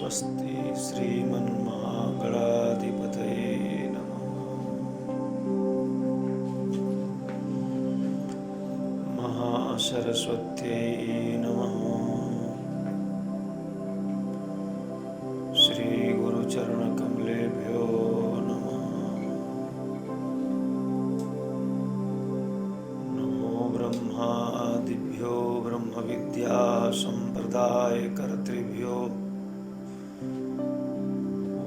स्वस्ति श्रीमन्महागणाधिपतये नमः। महासरस्वत्यै नमः। श्रीगुरुचरणकमलेभ्यो नमः। नमो ब्रह्मादिभ्यो ब्रह्मविद्या सम्प्रदायकर्तृभ्यो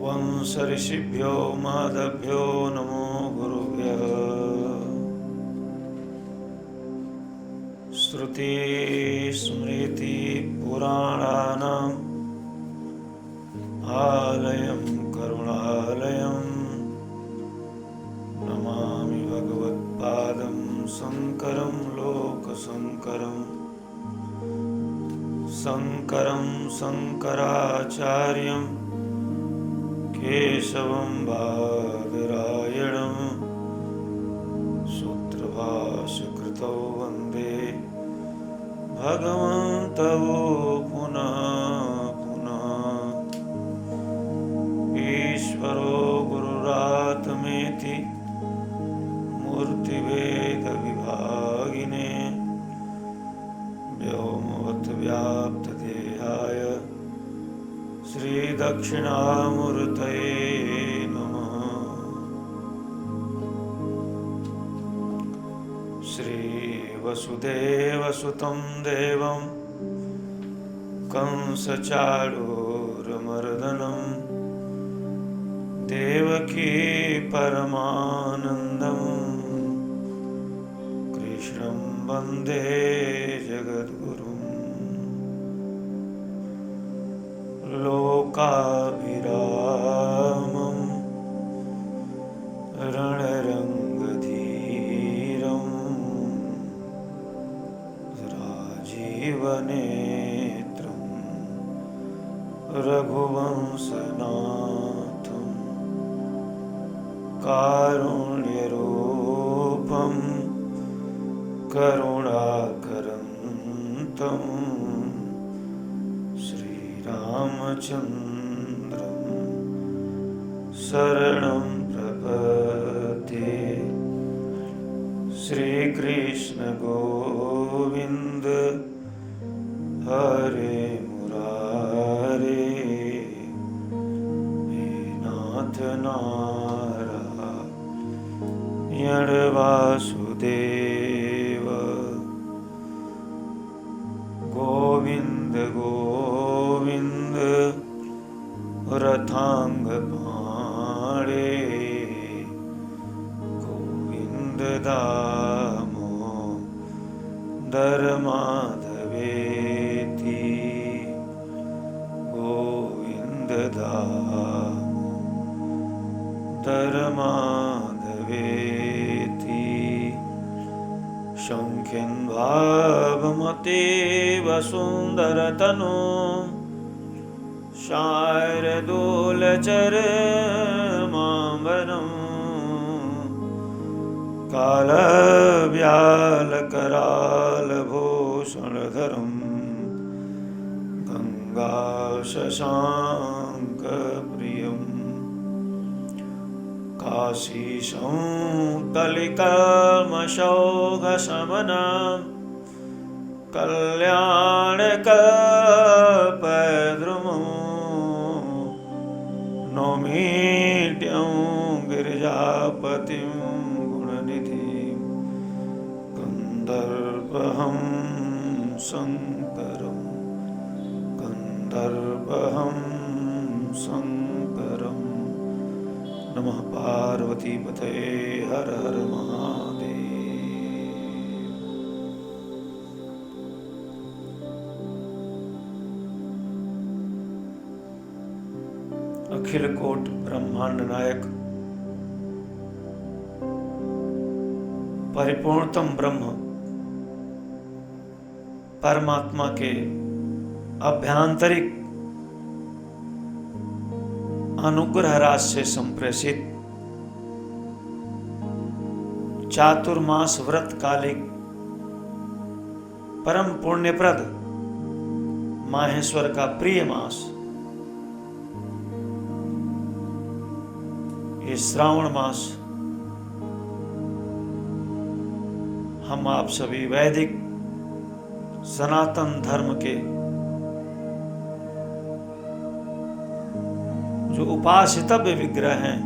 वंश ऋषिभ्यो महद्भ्यो नमो गुरुभ्यः। श्रुति स्मृति पुराणानाम् आलयं करुणालयं नमामि भगवत्पादं शङ्करं लोकशङ्करं। शङ्करं शङ्कराचार्यं केशवं बादरायणं सूत्रभाष्यकृतौ वन्दे भगवन्तौ पुनः पुनः। ईश्वरो गुरुरात्मेति मूर्तिभेदविभागिने व्योमवद्व्याप्तदेहाय श्रीदक्षिणामूर्तये नमः। श्रीवसुदेवसुतं देवं कंसचाणूरमर्दनं देवकी परमानन्दं कृष्णं वन्दे जगद्गुरुम्। लोकाभिरामं रणरङ्गधीरं राजीवनेत्रं रघुवंशनाथं कारुण्यरूपं करुणाकरन्तं रामचन्द्रं शरणं प्रपद्ये। श्रीकृष्ण गोविन्द हरे मुरारे हे नाथ नारायण वासुदेव। गोविन्द गोविन्द रथाङ्गपाणे गोविन्द दामोदर माधवेति। गोविन्द दामोदर माधवेति। शङ्खं भावमतीव सुन्दरतनु शारदूलचरमाम्बरं कालव्यालकरालभूषणधरं गङ्गाशशाङ्कप्रियं काशीशं कलिकल्मषौघशमनं कल्याणकल्पद्रुमं नौमीड्यं गिरिजापतिं गुणनिधिं गन्धर्वहं शङ्करं गन्धर्वहं शङ्करं। नमः पार्वतीपतये हर हर महादेव। अखिल कोट ब्रह्मांड नायक परिपूर्णतम ब्रह्म परमात्मा के अभ्यांतरिक अनुग्रह राज से संप्रेषित चातुर्मास व्रत कालिक परम पुण्यप्रद माहेश्वर का प्रिय मास ये श्रावण मास हम आप सभी वैदिक सनातन धर्म के जो उपासितव्य विग्रह हैं,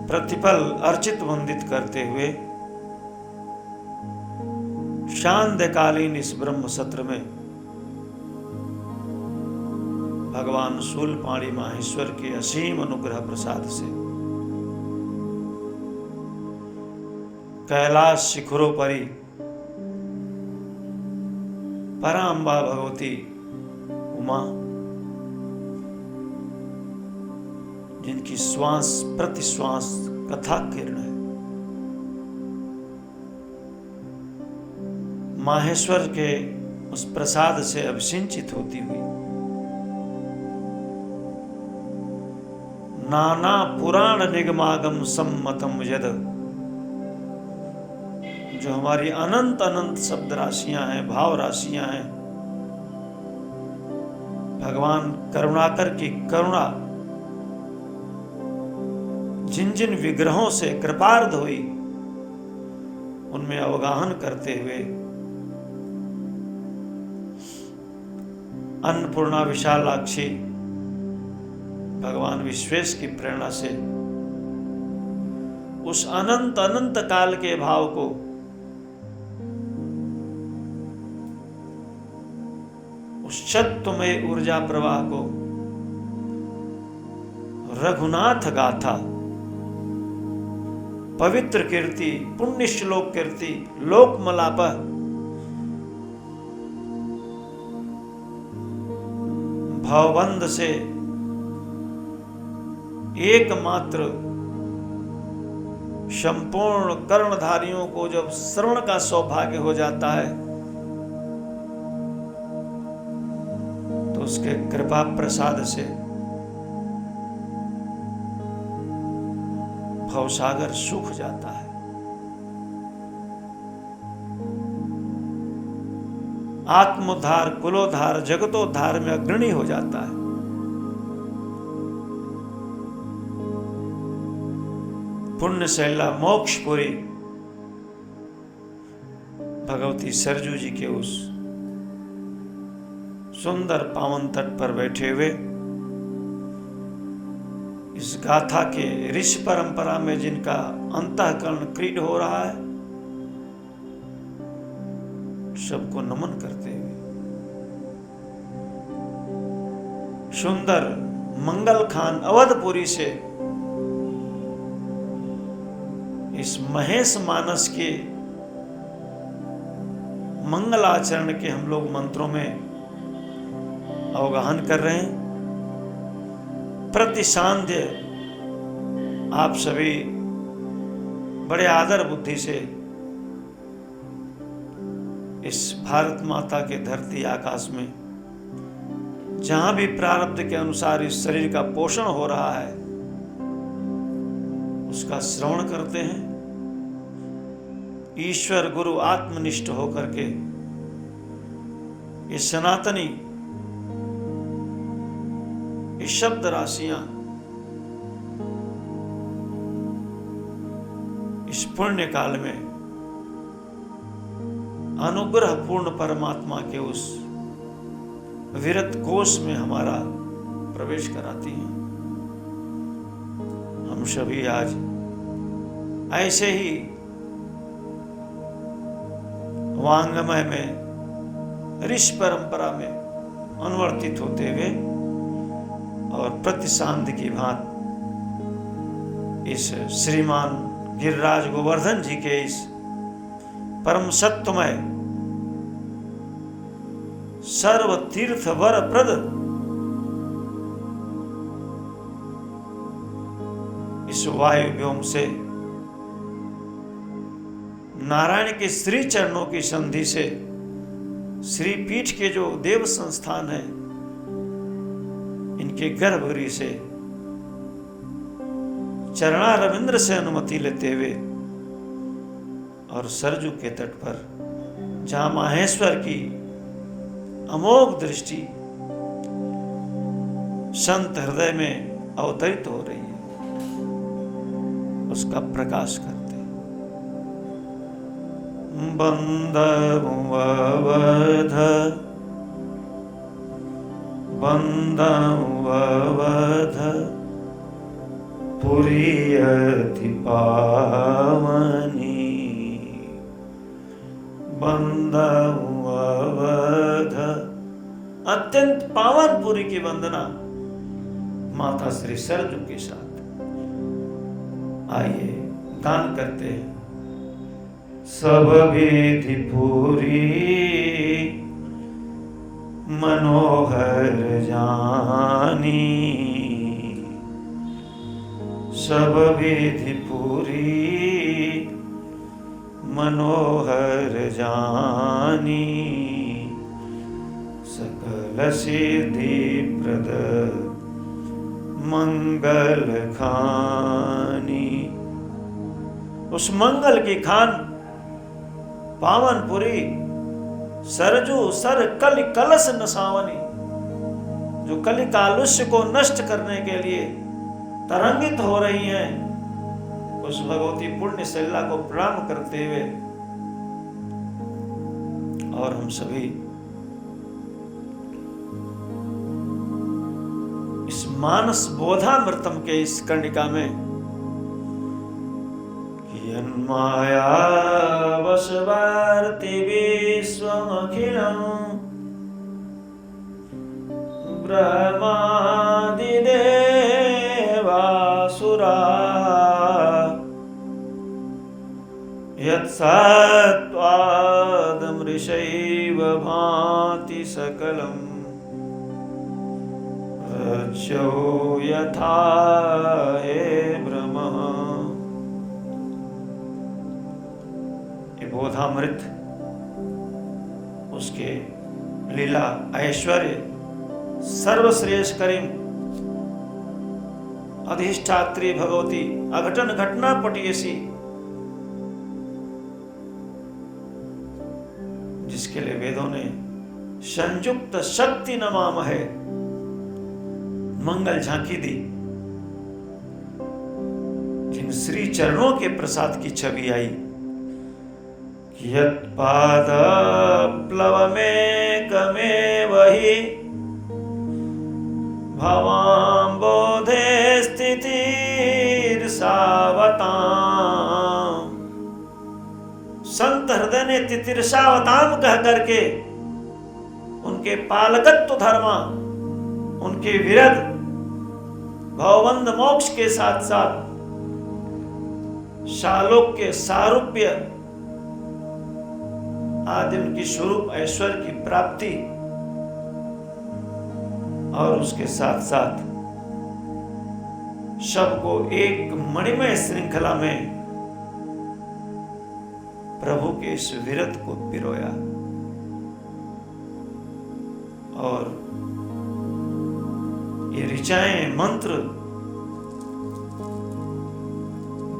प्रतिपल अर्चित वंदित करते हुए शांत्यकालीन इस ब्रह्म सत्र में भगवान शूलपाणी माहेश्वर के असीम अनुग्रह प्रसाद से कैलाश शिखरों परी पराम्बा भगवती उमा, जिनकी श्वास प्रति श्वास कथा किरण है, माहेश्वर के उस प्रसाद से अभिसिंचित होती हुई नाना पुराण निगमागम सम्मतम यद, जो हमारी अनंत अनंत शब्द राशियां हैं, भाव राशियां हैं, भगवान करुणाकर की करुणा जिन जिन विग्रहों से कृपार्ध हुई उनमें अवगाहन करते हुए अन्नपूर्णा विशालाक्षी भगवान विश्वेश की प्रेरणा से उस अनंत अनंत काल के भाव को उस सत्वमय ऊर्जा प्रवाह को रघुनाथ गाथा, पवित्र कीर्ति, पुण्य श्लोक कीर्ति, लोक मलापह, भवबंध से एकमात्र संपूर्ण कर्णधारियों को जब श्रवण का सौभाग्य हो जाता है तो उसके कृपा प्रसाद से भवसागर सूख जाता है। आत्मोद्धार, कुलोद्धार, जगतोद्धार में अग्रणी हो जाता है। पुण्यशैला मोक्षपुरी भगवती सरजू जी के उस सुंदर पावन तट पर बैठे हुए इस गाथा के ऋषि परंपरा में जिनका अंतःकरण क्रीड हो रहा है, सबको नमन करते हुए सुंदर मंगल खान अवधपुरी से इस महेश मानस के मंगलाचरण के हम लोग मंत्रों में अवगाहन कर रहे हैं। प्रति सांध्य आप सभी बड़े आदर बुद्धि से इस भारत माता के धरती आकाश में जहां भी प्रारब्ध के अनुसार इस शरीर का पोषण हो रहा है उसका श्रवण करते हैं। ईश्वर गुरु आत्मनिष्ठ होकर के ये सनातनी ये शब्द राशियां इस पुण्य काल में अनुग्रह पूर्ण परमात्मा के उस विरत कोष में हमारा प्रवेश कराती हैं। हम सभी आज ऐसे ही वांगमय में ऋषि परंपरा में अनुवर्तित होते हुए और प्रतिसांध की भांति इस श्रीमान गिरिराज गोवर्धन जी के इस परम सत्वमय सर्व तीर्थ वर प्रद इस वायु व्योम से नारायण के श्री चरणों की संधि से श्री पीठ के जो देव संस्थान है इनके गर्भगृह से चरणा रविंद्र से अनुमति लेते हुए और सरजू के तट पर जहां माहेश्वर की अमोघ दृष्टि संत हृदय में अवतरित हो रही है, उसका प्रकाश करते। बंदमुवध बंदमुवध पुरी अति पावनी, बंदमुवध अत्यंत पावन पुरी की वंदना माता श्री सरजू के साथ। आइए दान करते हैं। सब विधि पूरी मनोहर जानी, सब विधि पूरी मनोहर जानी, सकल सिद्धि प्रद मंगल खानी। उस मंगल की खान पावनपुरी सरजू सर कलि कलश नसावनी, जो कलि कालुष्य को नष्ट करने के लिए तरंगित हो रही हैं, उस भगवती पुण्य शैला को प्रणाम करते हुए और हम सभी इस मानस बोधामृतम के इस कर्णिका में माया वशवर्ति विश्वमखिलम् ब्रह्मादिदेवासुरा यत्सत्त्वादमृषैव भाति सकलम् रज्जो यथा हे ब्रह्म। बोधामृत उसके लीला ऐश्वर्य सर्वश्रेष्ठ करीम अधिष्ठात्री भगवती अघटन घटना पटियसी, जिसके लिए वेदों ने संयुक्त शक्ति नमाम है मंगल झांकी दी, जिन श्री चरणों के प्रसाद की छवि आई। यत्पाद प्लवमेकमेव हि भवाम्बोधे स्थितिर्षावताम्। संत हृदय ने तितिर्षावताम कह करके उनके पालकत्व धर्मा, उनके विरध भवबंध मोक्ष के साथ साथ शालोक के सारूप्य आदि उनकी स्वरूप ऐश्वर्य की प्राप्ति और उसके साथ साथ सबको एक मणिमय श्रृंखला में प्रभु के इस विरत को पिरोया और ये ऋचाएं मंत्र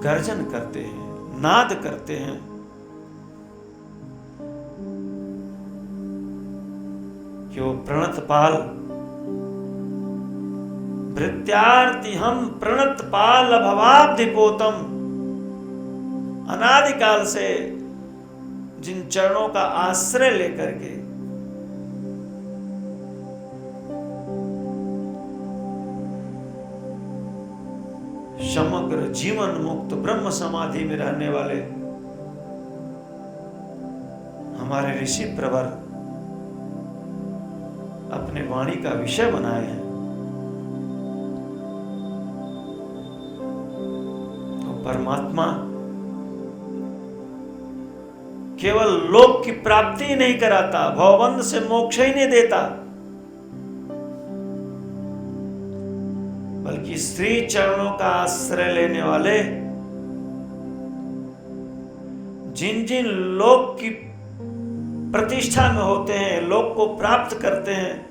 गर्जन करते हैं, नाद करते हैं। कि वो प्रणतपाल भृत्यार्ति हम प्रणतपाल भवाब्धिपोतम, अनादिकाल से जिन चरणों का आश्रय लेकर के समग्र जीवन मुक्त ब्रह्म समाधि में रहने वाले हमारे ऋषि प्रवर अपने वाणी का विषय बनाए हैं, तो परमात्मा केवल लोक की प्राप्ति ही नहीं कराता, भवबंध से मोक्ष ही नहीं देता, बल्कि श्री चरणों का आश्रय लेने वाले जिन जिन लोक की प्रतिष्ठा में होते हैं, लोक को प्राप्त करते हैं,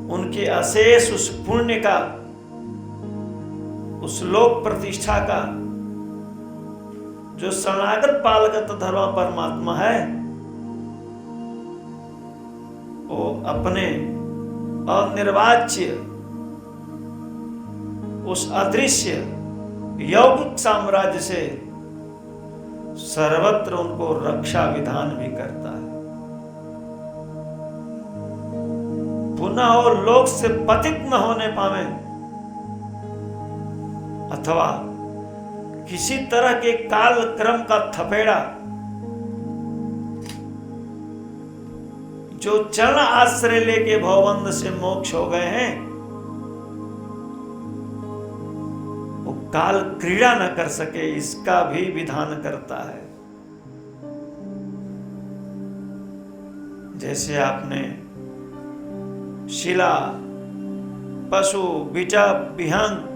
उनके अशेष उस पुण्य का, उस लोक प्रतिष्ठा का जो शरणागत पालगत धर्म परमात्मा है, वो अपने अनिर्वाच्य, उस अदृश्य यौगिक साम्राज्य से सर्वत्र उनको रक्षा विधान भी करता है। पुनः वो लोक से पतित न होने पावे, अथवा किसी तरह के काल क्रम का थपेड़ा जो चरण आश्रय लेके भवबंध से मोक्ष हो गए हैं, वो काल क्रीड़ा न कर सके, इसका भी विधान करता है। जैसे आपने शिला, पशु, बीटा, विहंग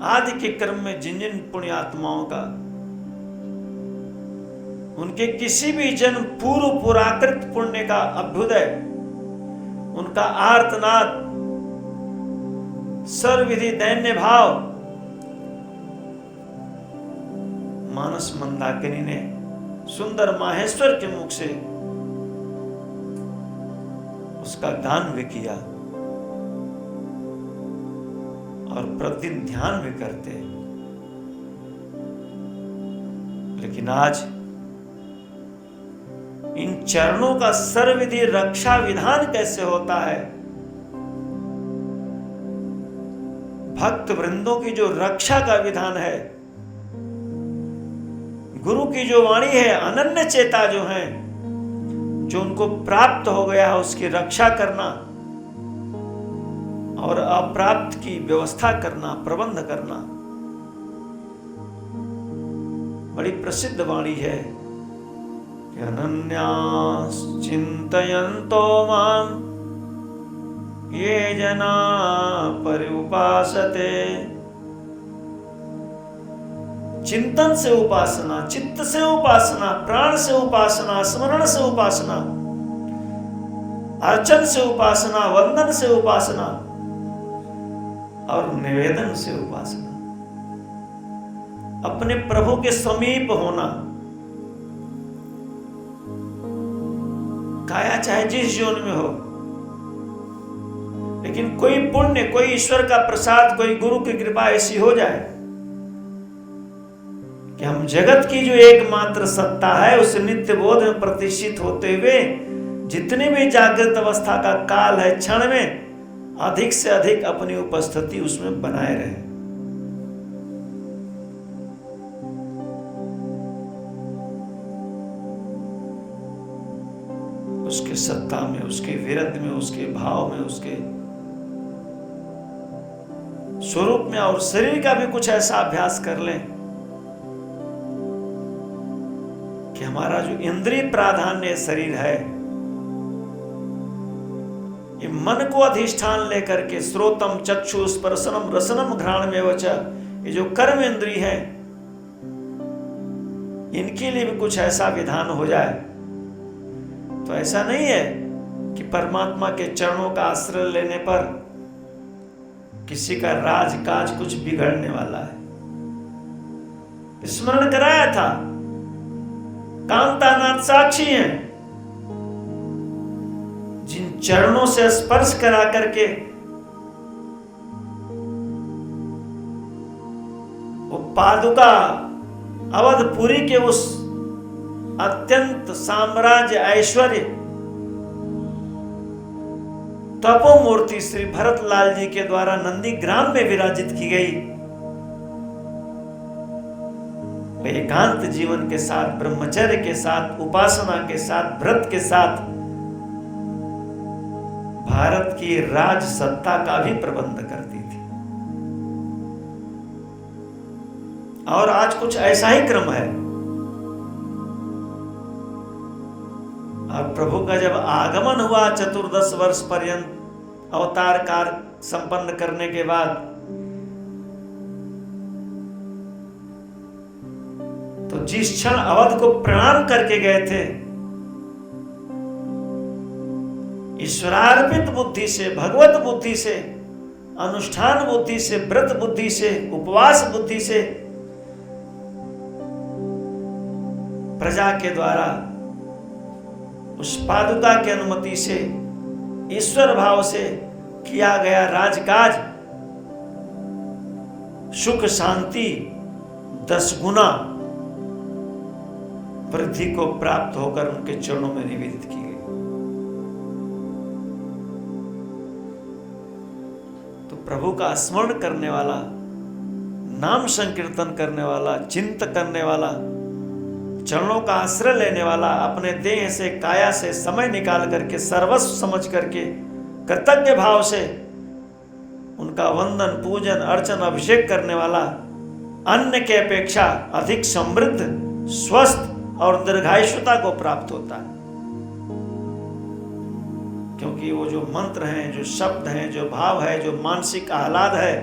आदि के क्रम में जिन जिन पुण्यात्माओं का, उनके किसी भी जन्म पूर्व पुराकृत पुण्य का अभ्युदय, उनका आर्तनाद, सर्वविधि दैन्य भाव मानस मंदाकिनी ने सुंदर माहेश्वर के मुख से उसका गान भी किया और प्रतिदिन ध्यान भी करते। लेकिन आज इन चरणों का सर्वविधि रक्षा विधान कैसे होता है? भक्त वृंदों की जो रक्षा का विधान है, गुरु की जो वाणी है, अनन्य चेता जो है, जो उनको प्राप्त हो गया है, उसकी रक्षा करना और अप्राप्त की व्यवस्था करना, प्रबंध करना, बड़ी प्रसिद्ध वाणी है। अनन्यास चिन्तयन्तो मां ये जना पर्युपासते। चिंतन से उपासना, चित्त से उपासना, प्राण से उपासना, स्मरण से उपासना, अर्चन से उपासना, वंदन से उपासना और निवेदन से उपासना, अपने प्रभु के समीप होना। काया चाहे जिस जोन में हो, लेकिन कोई पुण्य, कोई ईश्वर का प्रसाद, कोई गुरु की कृपा ऐसी हो जाए कि हम जगत की जो एकमात्र सत्ता है उस नित्य बोध में प्रतिष्ठित होते हुए जितनी भी जागृत अवस्था का काल है, क्षण में अधिक से अधिक अपनी उपस्थिति उसमें बनाए रहे। उसके सत्ता में, उसके विरध में, उसके भाव में, उसके स्वरूप में, और शरीर का भी कुछ ऐसा अभ्यास कर लें कि हमारा जो इंद्रिय प्राधान्य शरीर है, ये मन को अधिष्ठान लेकर के श्रोतम चक्षु स्पर्शनम रसनम घ्राणमेव च, ये जो कर्म इंद्रिय है, इनके लिए भी कुछ ऐसा विधान हो जाए। तो ऐसा नहीं है कि परमात्मा के चरणों का आश्रय लेने पर किसी का राज काज कुछ बिगड़ने वाला है। स्मरण कराया था, कांतानाथ साक्षी हैं, जिन चरणों से स्पर्श करा करके वो पादुका अवधपुरी के उस अत्यंत साम्राज्य ऐश्वर्य तपोमूर्ति श्री भरतलाल जी के द्वारा नंदीग्राम में विराजित की गई। एकांत जीवन के साथ, ब्रह्मचर्य के साथ, उपासना के साथ, व्रत के साथ भारत की राज सत्ता का भी प्रबंध करती थी। और आज कुछ ऐसा ही क्रम है। और प्रभु का जब आगमन हुआ 14 वर्ष पर्यंत अवतार कार्य संपन्न करने के बाद, तो जिस क्षण अवध को प्रणाम करके गए थे, ईश्वरार्पित बुद्धि से, भगवत बुद्धि से, अनुष्ठान बुद्धि से, व्रत बुद्धि से, उपवास बुद्धि से प्रजा के द्वारा उस पादुका की अनुमति से, ईश्वर भाव से किया गया राजकाज सुख शांति 10 गुना वृद्धि को प्राप्त होकर उनके चरणों में निवेदित की गई। तो प्रभु का स्मरण करने वाला, नाम संकीर्तन करने वाला, चिंतन करने वाला, चरणों का आश्रय लेने वाला, अपने देह से, काया से समय निकाल करके, सर्वस्व समझ करके, कृतज्ञ भाव से उनका वंदन, पूजन, अर्चन, अभिषेक करने वाला अन्य के अपेक्षा अधिक समृद्ध, स्वस्थ और दीर्घायुष्यता को प्राप्त होता है। क्योंकि वो जो मंत्र हैं, जो शब्द हैं, जो भाव है, जो मानसिक आह्लाद है,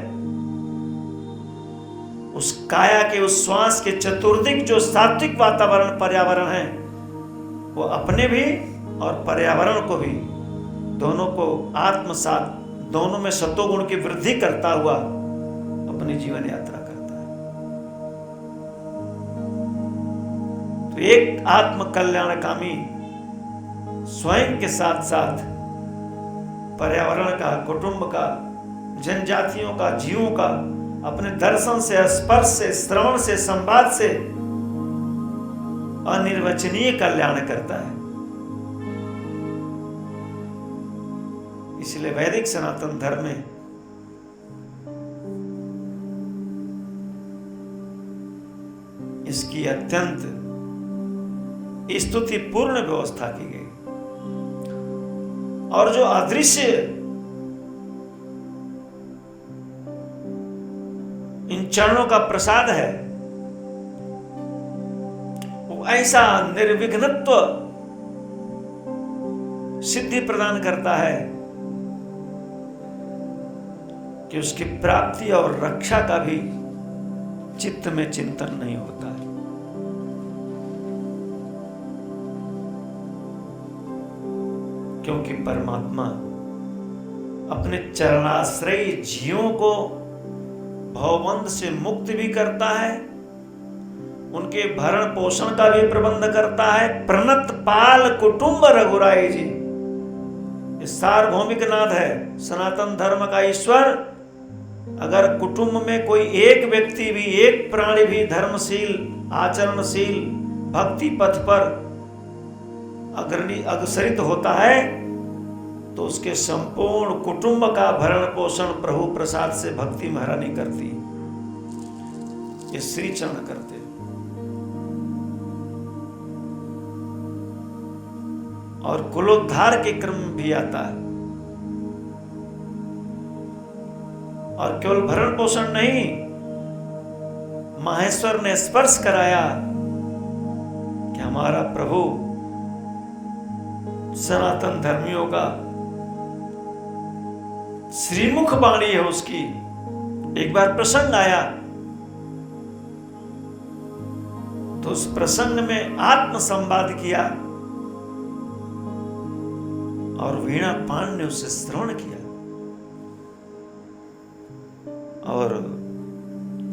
उस काया के, उस श्वास के चतुर्दिक जो सात्विक वातावरण, पर्यावरण है, वो अपने भी और पर्यावरण को भी, दोनों को आत्मसात, दोनों में सत्वगुण की वृद्धि करता हुआ अपनी जीवन यात्रा करता है। तो एक आत्म कल्याणकामी स्वयं के साथ साथ पर्यावरण का, कुटुंब का, जनजातियों का, जीवों का अपने दर्शन से, स्पर्श से, श्रवण से, संवाद से अनिर्वचनीय कल्याण करता है। इसलिए वैदिक सनातन धर्म में इसकी अत्यंत स्तुतिपूर्ण व्यवस्था की गई। और जो अदृश्य इन चरणों का प्रसाद है, वो ऐसा निर्विघ्नत्व सिद्धि प्रदान करता है कि उसकी प्राप्ति और रक्षा का भी चित्त में चिंतन नहीं होता है। क्योंकि परमात्मा अपने चरणाश्रयी जीवों को भवबंध से मुक्त भी करता है, उनके भरण पोषण का भी प्रबंध करता है। प्रणत पाल कुटुंब रघुराई जी, ये सार्वभौमिक नाद है सनातन धर्म का ईश्वर। अगर कुटुंब में कोई एक व्यक्ति भी, एक प्राणी भी धर्मशील, आचरणशील, भक्ति पथ पर अग्रसरित होता है, तो उसके संपूर्ण कुटुंब का भरण पोषण प्रभु प्रसाद से भक्ति महारानी करती, ये श्री चरण करते। और कुलोद्धार के क्रम भी आता है। और केवल भरण पोषण नहीं, माहेश्वर ने स्पर्श कराया कि हमारा प्रभु सनातन धर्मियों का श्रीमुख वाणी है उसकी। एक बार प्रसंग आया तो उस प्रसंग में आत्म संवाद किया और वीणा पान ने उससे श्रवण किया। और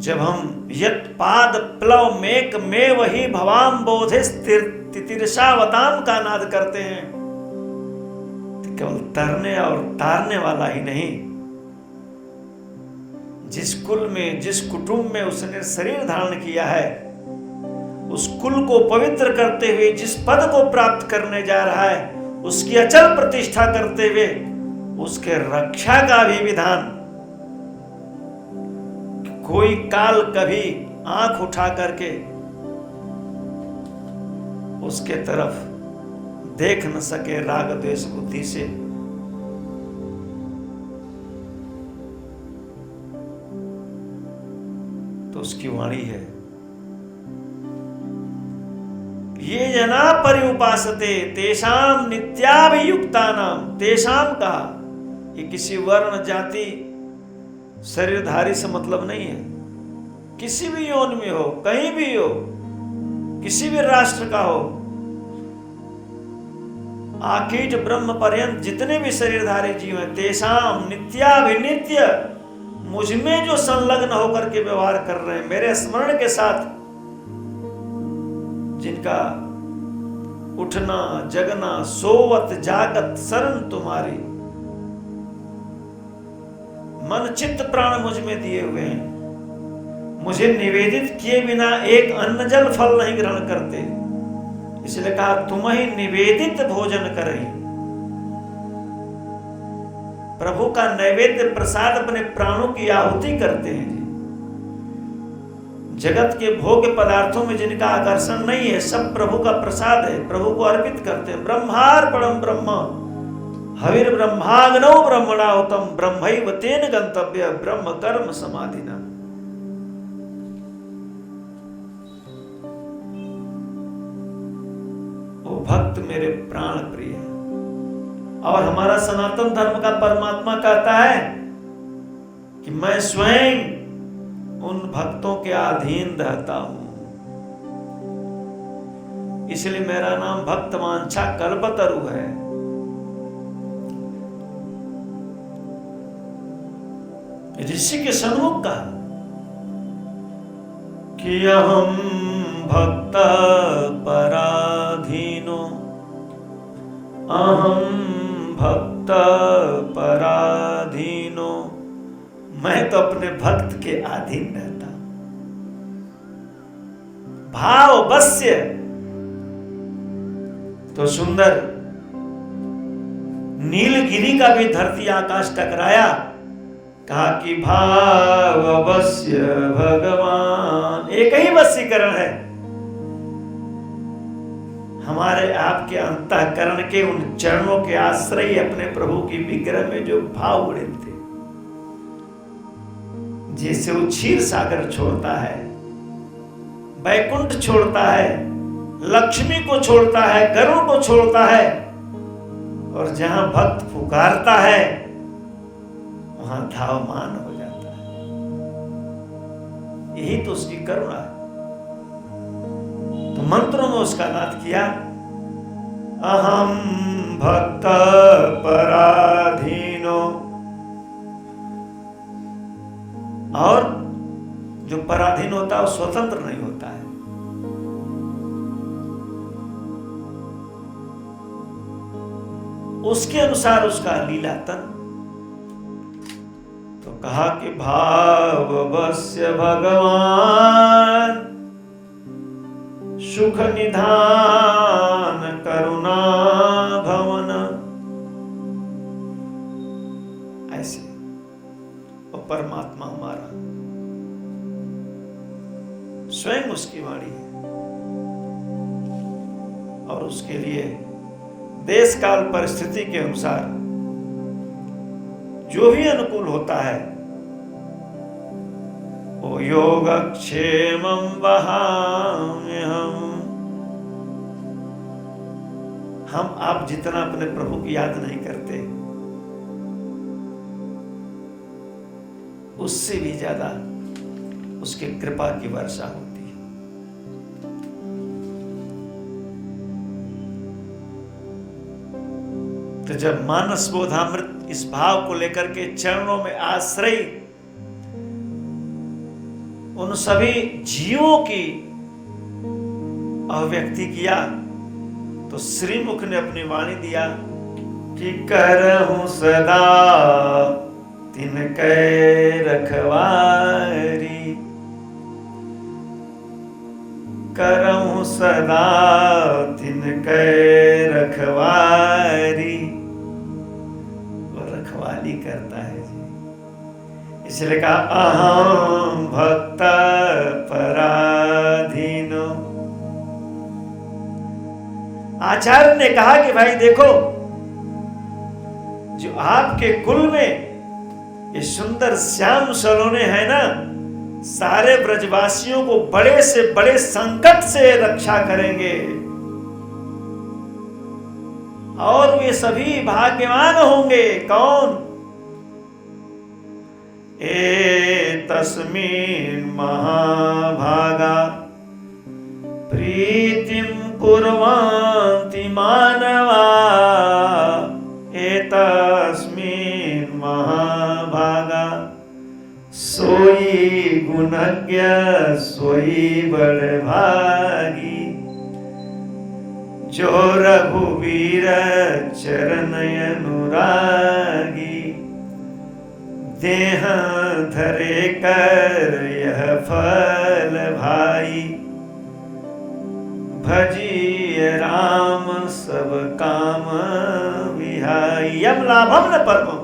जब हम यत पाद प्लव मेक में वही भवाम बोधे तितिरसावताम का नाद करते हैं, तो केवल तरने और तारने वाला ही नहीं, जिस कुल में, जिस कुटुंब में उसने शरीर धारण किया है, उस कुल को पवित्र करते हुए जिस पद को प्राप्त करने जा रहा है, उसकी अचल प्रतिष्ठा करते हुए उसके रक्षा का भी विधान। कोई काल कभी आंख उठा करके उसके तरफ देख न सके राग द्वेष बुद्धि से। तो उसकी वाणी है, ये जना परिउपासते तेषाम नित्याभियुक्तानाम। तेषाम कहा, ये किसी वर्ण जाति शरीरधारी से मतलब नहीं है। किसी भी योनि में हो, कहीं भी हो, किसी भी राष्ट्र का हो, आकीट ब्रह्म पर्यंत जितने भी शरीरधारी जीव हैं, तेषाम नित्याभिनित्य, मुझ में जो संलग्न होकर के व्यवहार कर रहे हैं, मेरे स्मरण के साथ जिनका उठना जगना सोवत जागत शरण तुम्हारी। मन चित्त प्राण मुझ में दिए हुए हैं, मुझे निवेदित किए बिना एक अन्न जल फल नहीं ग्रहण करते, इसलिए कहा तुम ही निवेदित भोजन करें। प्रभु का नैवेद्य प्रसाद अपने प्राणों की आहुति करते हैं जी। जगत के भोग्य पदार्थों में जिनका आकर्षण नहीं है, सब प्रभु का प्रसाद है, प्रभु को अर्पित करते हैं। ब्रह्मार्पणम ब्रह्म हविर ब्रह्माग्नौ ब्रह्मणाहुतम ब्रह्मैव तेन गंतव्य ब्रह्म कर्म समाधिना। वो भक्त मेरे प्राण प्रिय है। और हमारा सनातन धर्म का परमात्मा कहता है कि मैं स्वयं उन भक्तों के अधीन रहता हूं, इसलिए मेरा नाम भक्त वांछा कल्पतरु है। ऋषि के सन्मुख कहा कि अहम भक्त पराधीनो, अहम भक्त पराधीनो, मैं तो अपने भक्त के अधीन रहता। भाव बस्य तो सुंदर नीलगिरी का भी धरती आकाश टकराया, कहा कि भाव बस्य भगवान। एक ही वशीकरण है हमारे आपके अंतःकरण के उन चरणों के आश्रय अपने प्रभु की विग्रह में जो भाव उड़े थे। जैसे वो क्षीर सागर छोड़ता है, बैकुंठ छोड़ता है, लक्ष्मी को छोड़ता है, गरुड़ को छोड़ता है, और जहां भक्त पुकारता है वहां धावमान हो जाता है। यही तो उसकी करुणा है। तो मंत्रों में उसका नाद किया, अहम भक्त पराधीनो। और जो पराधीन होता है वो स्वतंत्र नहीं होता है। उसके अनुसार उसका लीलातन। तो कहा कि भाव बस्य भगवान सुख निधान करुणा भवन। ऐसे वो परमात्मा हमारा स्वयं उसकी वाणी है, और उसके लिए देश काल परिस्थिति के अनुसार जो भी अनुकूल होता है वो योगक्षेमं वहाम्यहम्। हम आप जितना अपने प्रभु की याद नहीं करते, उससे भी ज्यादा उसकी कृपा की वर्षा होती है। तो जब मानस बोधामृत इस भाव को लेकर के चरणों में आश्रय उन सभी जीवों की अभिव्यक्ति किया, तो श्रीमुख ने अपनी वाणी दिया कि करहूं सदा तिनकै रखवारी, करहूं सदा तिनकै रखवारी। वो रखवाली करता है जी, इसलिए कहा अहम भक्त पराधीनो। आचार्य ने कहा कि भाई देखो, जो आपके कुल में ये सुंदर श्याम सलोने हैं ना, सारे ब्रजवासियों को बड़े से बड़े संकट से रक्षा करेंगे, और वे सभी भाग्यवान होंगे। कौन? तस्मिन् महाभागा प्रीतिं कुर्वन्ति मानवा, एतस्मिन् महाभागा सोई गुणज्ञ सोई बड़भागी। जो रघुवीर चरण अनुरागी, देह धरे कर यह फल भाई, भजिय राम सब काम विहाई। यम लाभम न परमम,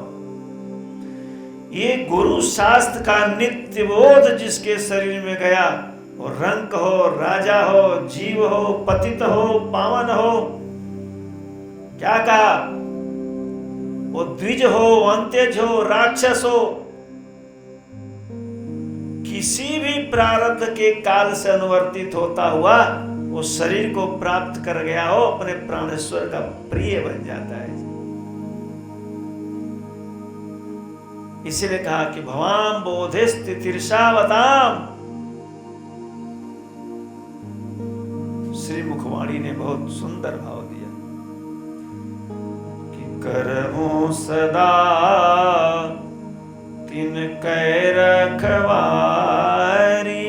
ये गुरु शास्त्र का नित्य बोध जिसके शरीर में गया, वो रंक हो, राजा हो, जीव हो, पतित हो, पावन हो, क्या कहा, वो द्विज हो, अंत्यज हो, राक्षस हो, किसी भी प्रारब्ध के काल से अनुवर्तित होता हुआ वो शरीर को प्राप्त कर गया हो, अपने प्राणेश्वर का प्रिय बन जाता है। इसीलिए कहा कि भवाम बोधिस्तितिर्षावताम। श्री मुखवाणी ने बहुत सुंदर भाव दिया कि करहूं सदा तिन कै रखवारी।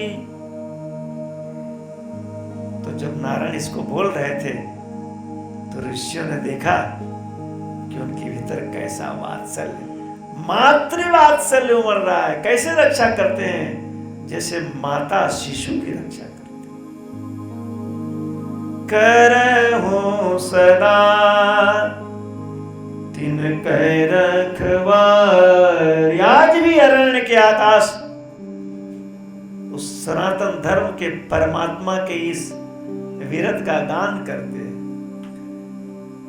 तो जब नारायण इसको बोल रहे थे तो ऋषियों ने देखा कि उनके भीतर कैसा वात्सल्य, मातृवात्सल्य उमड़ रहा है। कैसे रक्षा करते हैं, जैसे माता शिशु की रक्षा करती। करहूं सदा तिन कै रखवारी। आज भी अरण्य के आकाश उस सनातन धर्म के परमात्मा के इस विरत का गान करते हैं।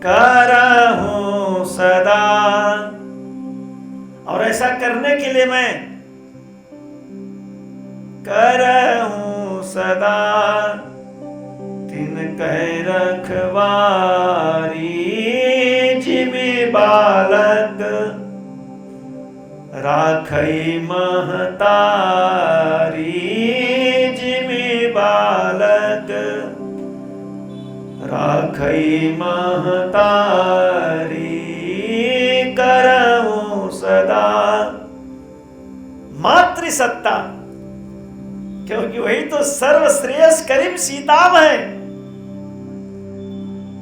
करहूं सदा, और ऐसा करने के लिए मैं करहूं सदा तिन कै रखवारी। जिमि बालक राखई महतारी, जिमि बालक राखई महतारी। करहूं सदा मातृसत्ता, क्योंकि वही तो सर्वश्रेयस करीम सीताम है।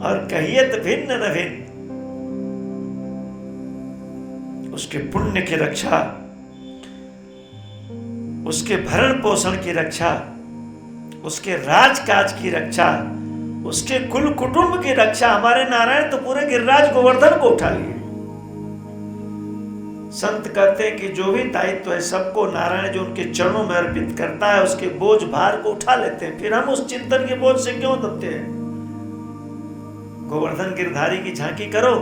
और कहिए तो भिन्न न भिन्न, उसके पुण्य की रक्षा, उसके भरण पोषण की रक्षा, उसके राजकाज की रक्षा, उसके कुल कुटुंब की रक्षा। हमारे नारायण तो पूरे गिरिराज गोवर्धन को उठा लिए। संत कहते हैं कि जो भी दायित्व है सबको नारायण जो उनके चरणों में अर्पित करता है, उसके बोझ भार को उठा लेते हैं। फिर हम उस चिंतन के बोझ से क्यों दबते हैं। गोवर्धन गिरधारी की झांकी करो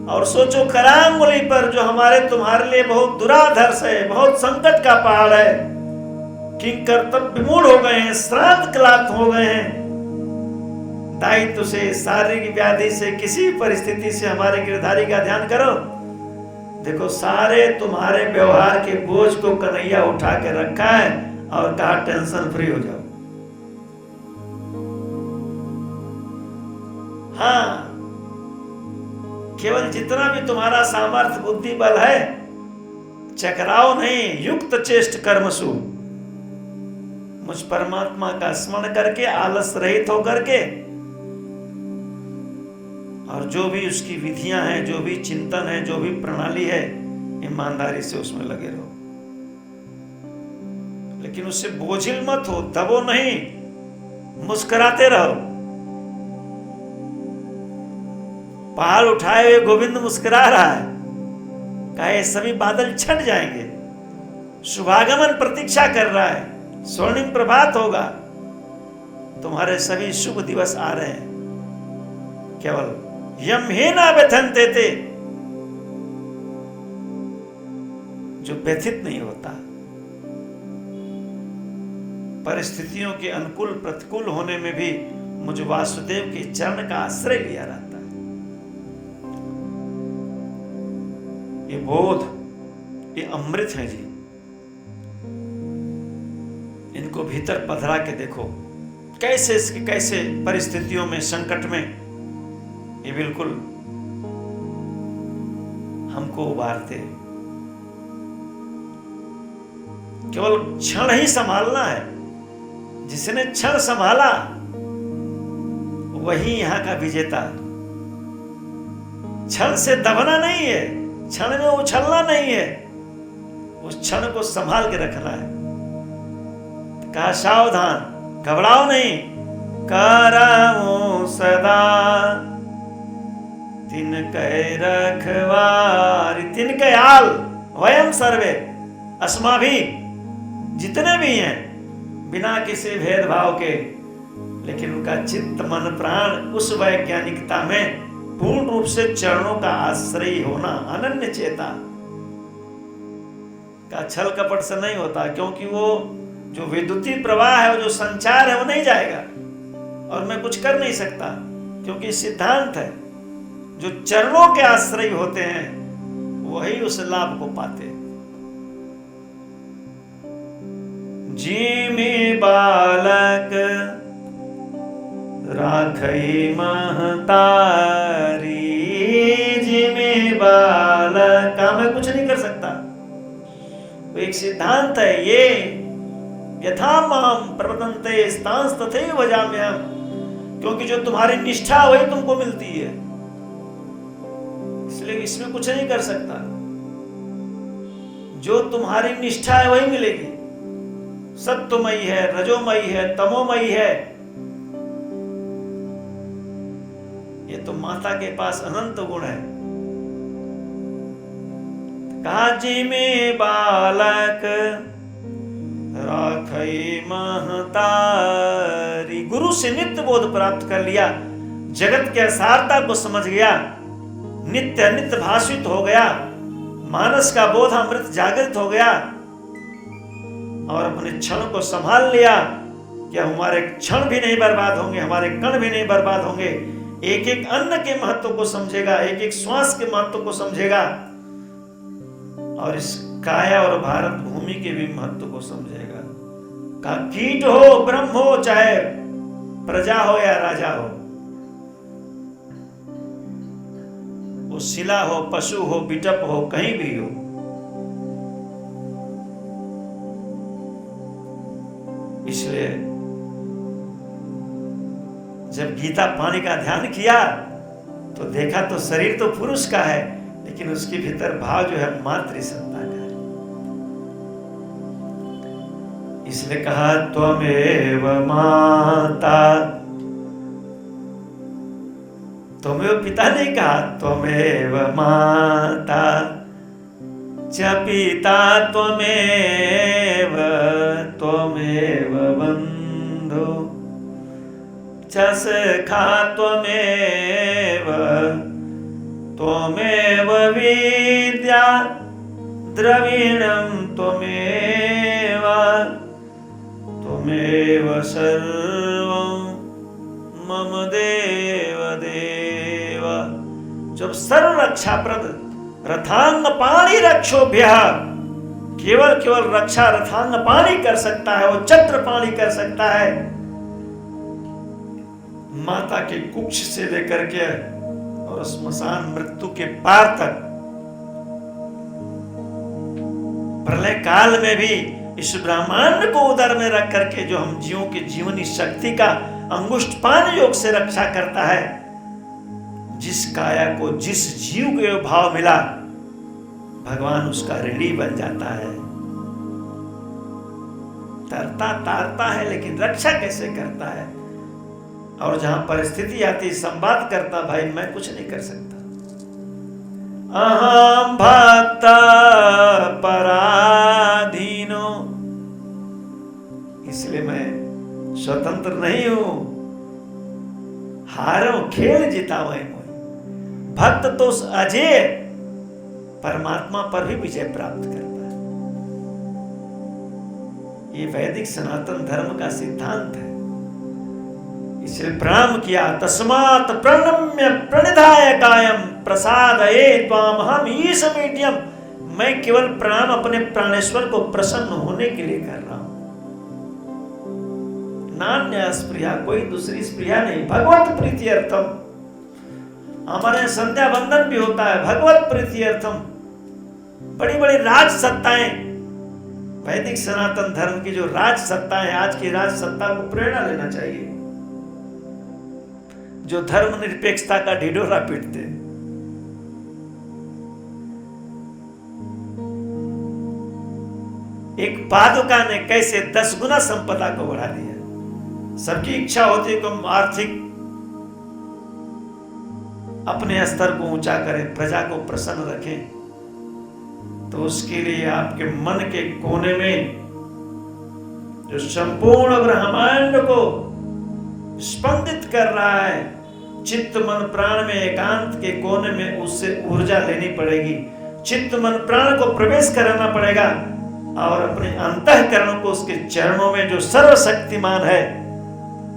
और सोचो करांगुली पर जो हमारे तुम्हारे लिए बहुत दुराधर्ष है, बहुत संकट का पहाड़ है, किंकर तब विमूढ़ हो गए हैं, श्रांत क्लांत हो गए हैं। दायित्व से, शारीरिक व्याधि से, किसी परिस्थिति से हमारे गिरधारी का ध्यान करो। देखो सारे तुम्हारे व्यवहार के बोझ को कन्हैया उठा के रखा है और कहा टेंशन फ्री हो जाओ। हाँ, केवल जितना भी तुम्हारा सामर्थ्य बुद्धि बल है, चकराओ नहीं, युक्त चेष्ट कर्मसु। मुझ परमात्मा का स्मरण करके, आलस रहित होकर के, और जो भी उसकी विधियां हैं, जो भी चिंतन है, जो भी प्रणाली है, ईमानदारी से उसमें लगे रहो। लेकिन उससे बोझिल मत हो, दबो नहीं, मुस्कुराते रहो। पहाड़ उठाए हुए गोविंद मुस्कुरा रहा है, कहे सभी बादल छट जाएंगे, शुभागमन प्रतीक्षा कर रहा है, स्वर्णिम प्रभात होगा, तुम्हारे सभी शुभ दिवस आ रहे हैं। केवल यम ही ना व्यथनते थे, जो व्यथित नहीं होता। परिस्थितियों के अनुकूल प्रतिकूल होने में भी मुझ वासुदेव के चरण का आश्रय लिया रहता है। ये बोध, ये अमृत है जी। इनको भीतर पधरा के देखो, कैसे कैसे परिस्थितियों में, संकट में ये बिल्कुल हमको उबारते हैं। केवल क्षण ही संभालना है। जिसने क्षण संभाला वही यहाँ का विजेता। क्षण से दबना नहीं है, क्षण में उछलना नहीं है, उस क्षण को संभाल के रखना है। कहा सावधान, घबराओ नहीं, कराऊं सदा तिनके रखवारी। तिनके आल वयम सर्वे, अस्माभि, जितने भी हैं बिना किसी भेदभाव के, लेकिन उनका चित्त मन प्राण उस वैज्ञानिकता में पूर्ण रूप से चरणों का आश्रय होना, अनन्य चेता का छल कपट से नहीं होता, क्योंकि वो जो विद्युतीय प्रवाह है, वो जो संचार है, वो नहीं जाएगा और मैं कुछ कर नहीं सकता, क्योंकि सिद्धांत है जो चरणों के आश्रय होते हैं वही उस लाभ को पाते। जिमि बालक राखई महतारी, जिमि बालक का मैं कुछ नहीं कर सकता। वो एक सिद्धांत है, ये यथा माम प्रपतन्ते स्तांस तथैव भजाम्यहम्, क्योंकि जो तुम्हारी निष्ठा वही तुमको मिलती है, इसलिए इसमें कुछ नहीं कर सकता। जो तुम्हारी निष्ठा है वही मिलेगी। सत्वमयी है, रजोमयी है, तमोमयी है, ये तो माता के पास अनंत गुण है। कहा जिमि बालक राखई महतारी, गुरु से नित्य बोध प्राप्त कर लिया, जगत के असारता को समझ गया, नित्य अनित्य भाषित हो गया, मानस का बोध अमृत जागृत हो गया और अपने क्षण को संभाल लिया कि हमारे क्षण भी नहीं बर्बाद होंगे, हमारे कण भी नहीं बर्बाद होंगे। एक एक अन्न के महत्व को समझेगा, एक एक श्वास के महत्व को समझेगा और इस काया और भारत भूमि के भी महत्व को समझेगा। का कीट हो ब्रह्म हो, चाहे प्रजा हो या राजा हो, वो शिला हो, पशु हो, बिटप हो, कहीं भी हो, इसलिए जब गीता पानी का ध्यान किया तो देखा तो शरीर तो पुरुष का है, लेकिन उसके भीतर भाव जो है मातृसत्ता का है। इसलिए कहा त्वमेव माता, त्वमेव पिता नहीं कहा, त्वमेव माता च पिता त्वमेव, त्वमेव बन्धु च सखा त्वमेव, त्वमेव विद्या द्रविणं त्वमेव, त्वमेव सर्वं मम देव देव। जब सर्व रक्षाप्रद रथांग पाणी रक्षोभ्यः, केवल रक्षा रथांग पाणी कर सकता है, वो छत्र पाणी कर सकता है। माता के कुक्ष से लेकर के और स्मशान मृत्यु के पार तक, प्रलय काल में भी इस ब्रह्मांड को उदर में रख करके जो हम जीवों की जीवनी शक्ति का अंगुष्ठ पान योग से रक्षा करता है। जिस काया को जिस जीव के भाव मिला, भगवान उसका ऋणी बन जाता है। तरता तारता है, लेकिन रक्षा कैसे करता है, और जहां परिस्थिति आती संवाद करता, भाई मैं कुछ नहीं कर सकता, अहम भक्त पराधीनो, इसलिए मैं स्वतंत्र नहीं हूं, हारो खेल जीता वही मोई। भक्त तो अजय परमात्मा पर भी विजय प्राप्त करता है। ये वैदिक सनातन धर्म का सिद्धांत है। इसलिए प्रणाम किया, तस्मात् प्रणम्य प्रणिधाय कायम प्रसादये त्वामहम् ईश मीड्यम। मैं केवल प्रणाम अपने प्राणेश्वर को प्रसन्न होने के लिए कर रहा हूं, नान्य स्प्रिया, कोई दूसरी स्प्रिया नहीं। भगवत प्रीति अर्थम, हमारे संध्या वंदन भी होता है भगवत प्रीति अर्थम। बड़ी बड़ी राज सत्ताएं, वैदिक सनातन धर्म की जो राज सत्ताएं, आज की राज सत्ता को प्रेरणा लेना चाहिए। जो धर्मनिरपेक्षता का ढिढोरा पीटते हैं। एक पादुका ने कैसे 10 गुना संपदा को बढ़ा दिया। सबकी इच्छा होती है कि हम आर्थिक अपने स्तर को ऊंचा करें, प्रजा को प्रसन्न रखें, तो उसके लिए आपके मन के कोने में जो संपूर्ण ब्रह्मांड को स्पंदित कर रहा है, चित्त मन प्राण में एकांत के कोने में उससे ऊर्जा लेनी पड़ेगी। चित्त मन प्राण को प्रवेश कराना पड़ेगा और अपने अंतःकरण को उसके चरणों में, जो सर्वशक्तिमान है,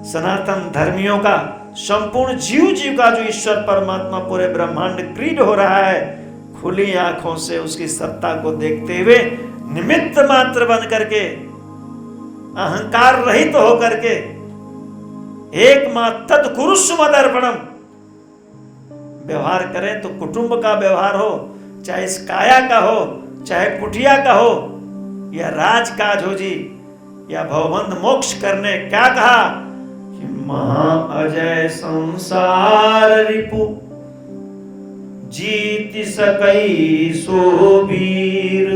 सनातन धर्मियों का, संपूर्ण जीव का जो ईश्वर परमात्मा पूरे ब्रह्मांड क्रीड हो रहा है, खुली आंखों से उसकी सत्ता को देखते हुए निमित्त मात्र बन करके, अहंकार रहित तो होकर के, एक मात्र तत्कुरुष्व मदर्पणम व्यवहार करें। तो कुटुंब का व्यवहार हो, चाहे इस काया का हो, चाहे कुटिया का हो, या राजकाज हो जी, या भवबंध मोक्ष करने, क्या कहा कि महा अजय संसार रिपु जीत सकई सो वीर।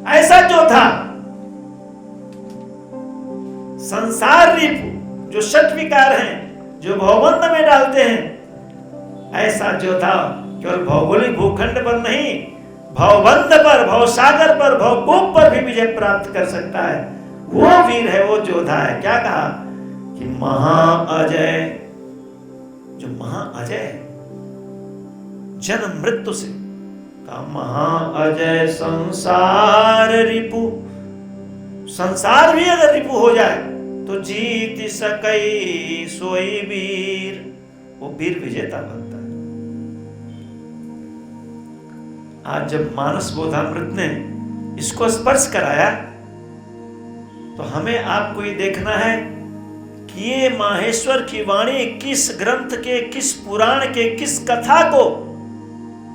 ऐसा जो था संसार रिपु, जो षट विकार हैं, जो भवबंध में डालते हैं, ऐसा जो था केवल भौगोलिक भूखंड पर नहीं, भवबंध पर, भवसागर पर, भवकूप पर भी विजय प्राप्त कर सकता है। वो वीर है, वो योद्धा है। क्या कहा कि महा अजय, जो महा अजय जन्म मृत्यु से, कहा महा अजय संसार रिपु, संसार भी अगर रिपु हो जाए तो जीत सकई सोई वीर, वो वीर विजेता बनता है। आज जब मानस बोधामृत ने इसको स्पर्श कराया, तो हमें आपको ये देखना है कि ये माहेश्वर की वाणी किस ग्रंथ के, किस पुराण के, किस कथा को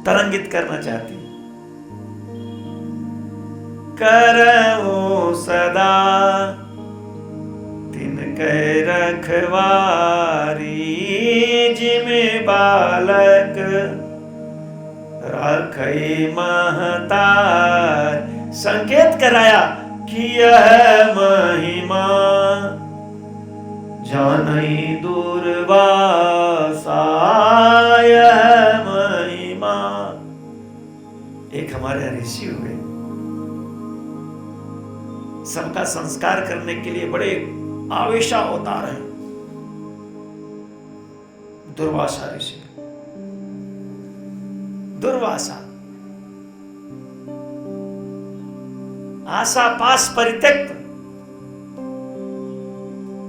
तरंगित करना चाहती है। करऊं सदा तिनकै रखवारी, जिमे बालक राखई महतार। संकेत कराया कि यह महिमा जानई दुर्वासा, यह महिमा। एक हमारे ऋषि हुए, सबका संस्कार करने के लिए बड़े आवेशा अवतार हैं, दुर्वासा ऋषि। दुर्वासा आशा पास परित्यक्त,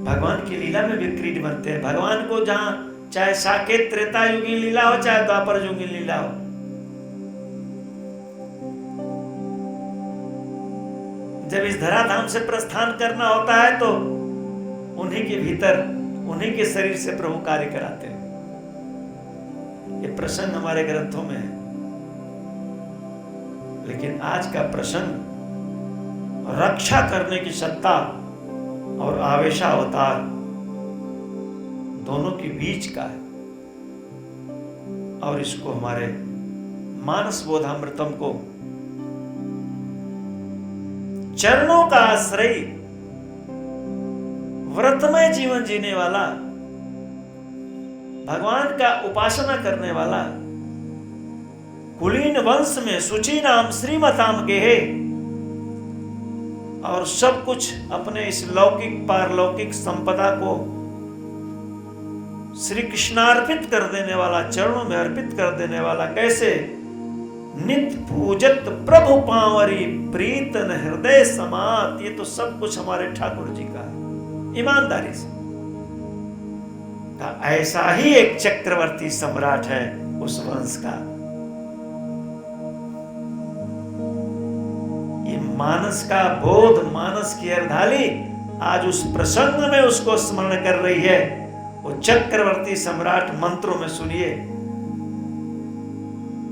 भगवान की लीला में भी क्रीड बनते हैं। भगवान को जहां चाहे साकेत त्रेता युगी लीला हो, चाहे द्वापर युगी लीला हो, जब इस धराधाम से प्रस्थान करना होता है तो उन्हीं के भीतर, उन्हीं के शरीर से प्रभु कार्य कराते हैं। ये प्रसंग हमारे ग्रंथों में है, लेकिन आज का प्रसंग रक्षा करने की सत्ता और आवेशावतार दोनों के बीच का है। और इसको हमारे मानस बोधामृतम को चरणों का आश्रय, व्रतमय जीवन जीने वाला, भगवान का उपासना करने वाला, कुलीन वंश में सुचि नाम श्रीमताम गेहे, और सब कुछ अपने इस लौकिक पारलौकिक संपदा को श्री कृष्णार्पित कर देने वाला, चरणों में अर्पित कर देने वाला, कैसे नित्य पूजत प्रभु पांवरी प्रीतन हृदय समात। ये तो सब कुछ हमारे ठाकुर जी का है, ईमानदारी से। ऐसा ही एक चक्रवर्ती सम्राट है उस वंश का। ये मानस का बोध, मानस की अर्धाली आज उस प्रसंग में उसको स्मरण कर रही है। वो चक्रवर्ती सम्राट मंत्रों में सुनिए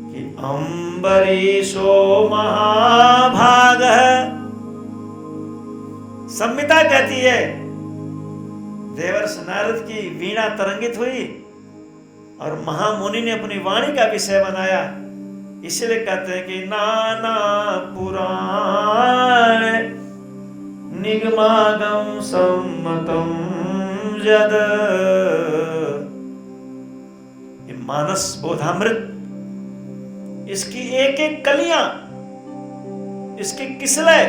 कि अम्बरीशो महाभाग, संहिता कहती है देवर्षि नारद की वीणा तरंगित हुई और महामुनि ने अपनी वाणी का विषय बनाया। इसलिए कहते हैं कि नाना पुराण निगमागम सम्मतम यद, ये मानस बोधामृत, इसकी एक एक कलियां, इसके किसलय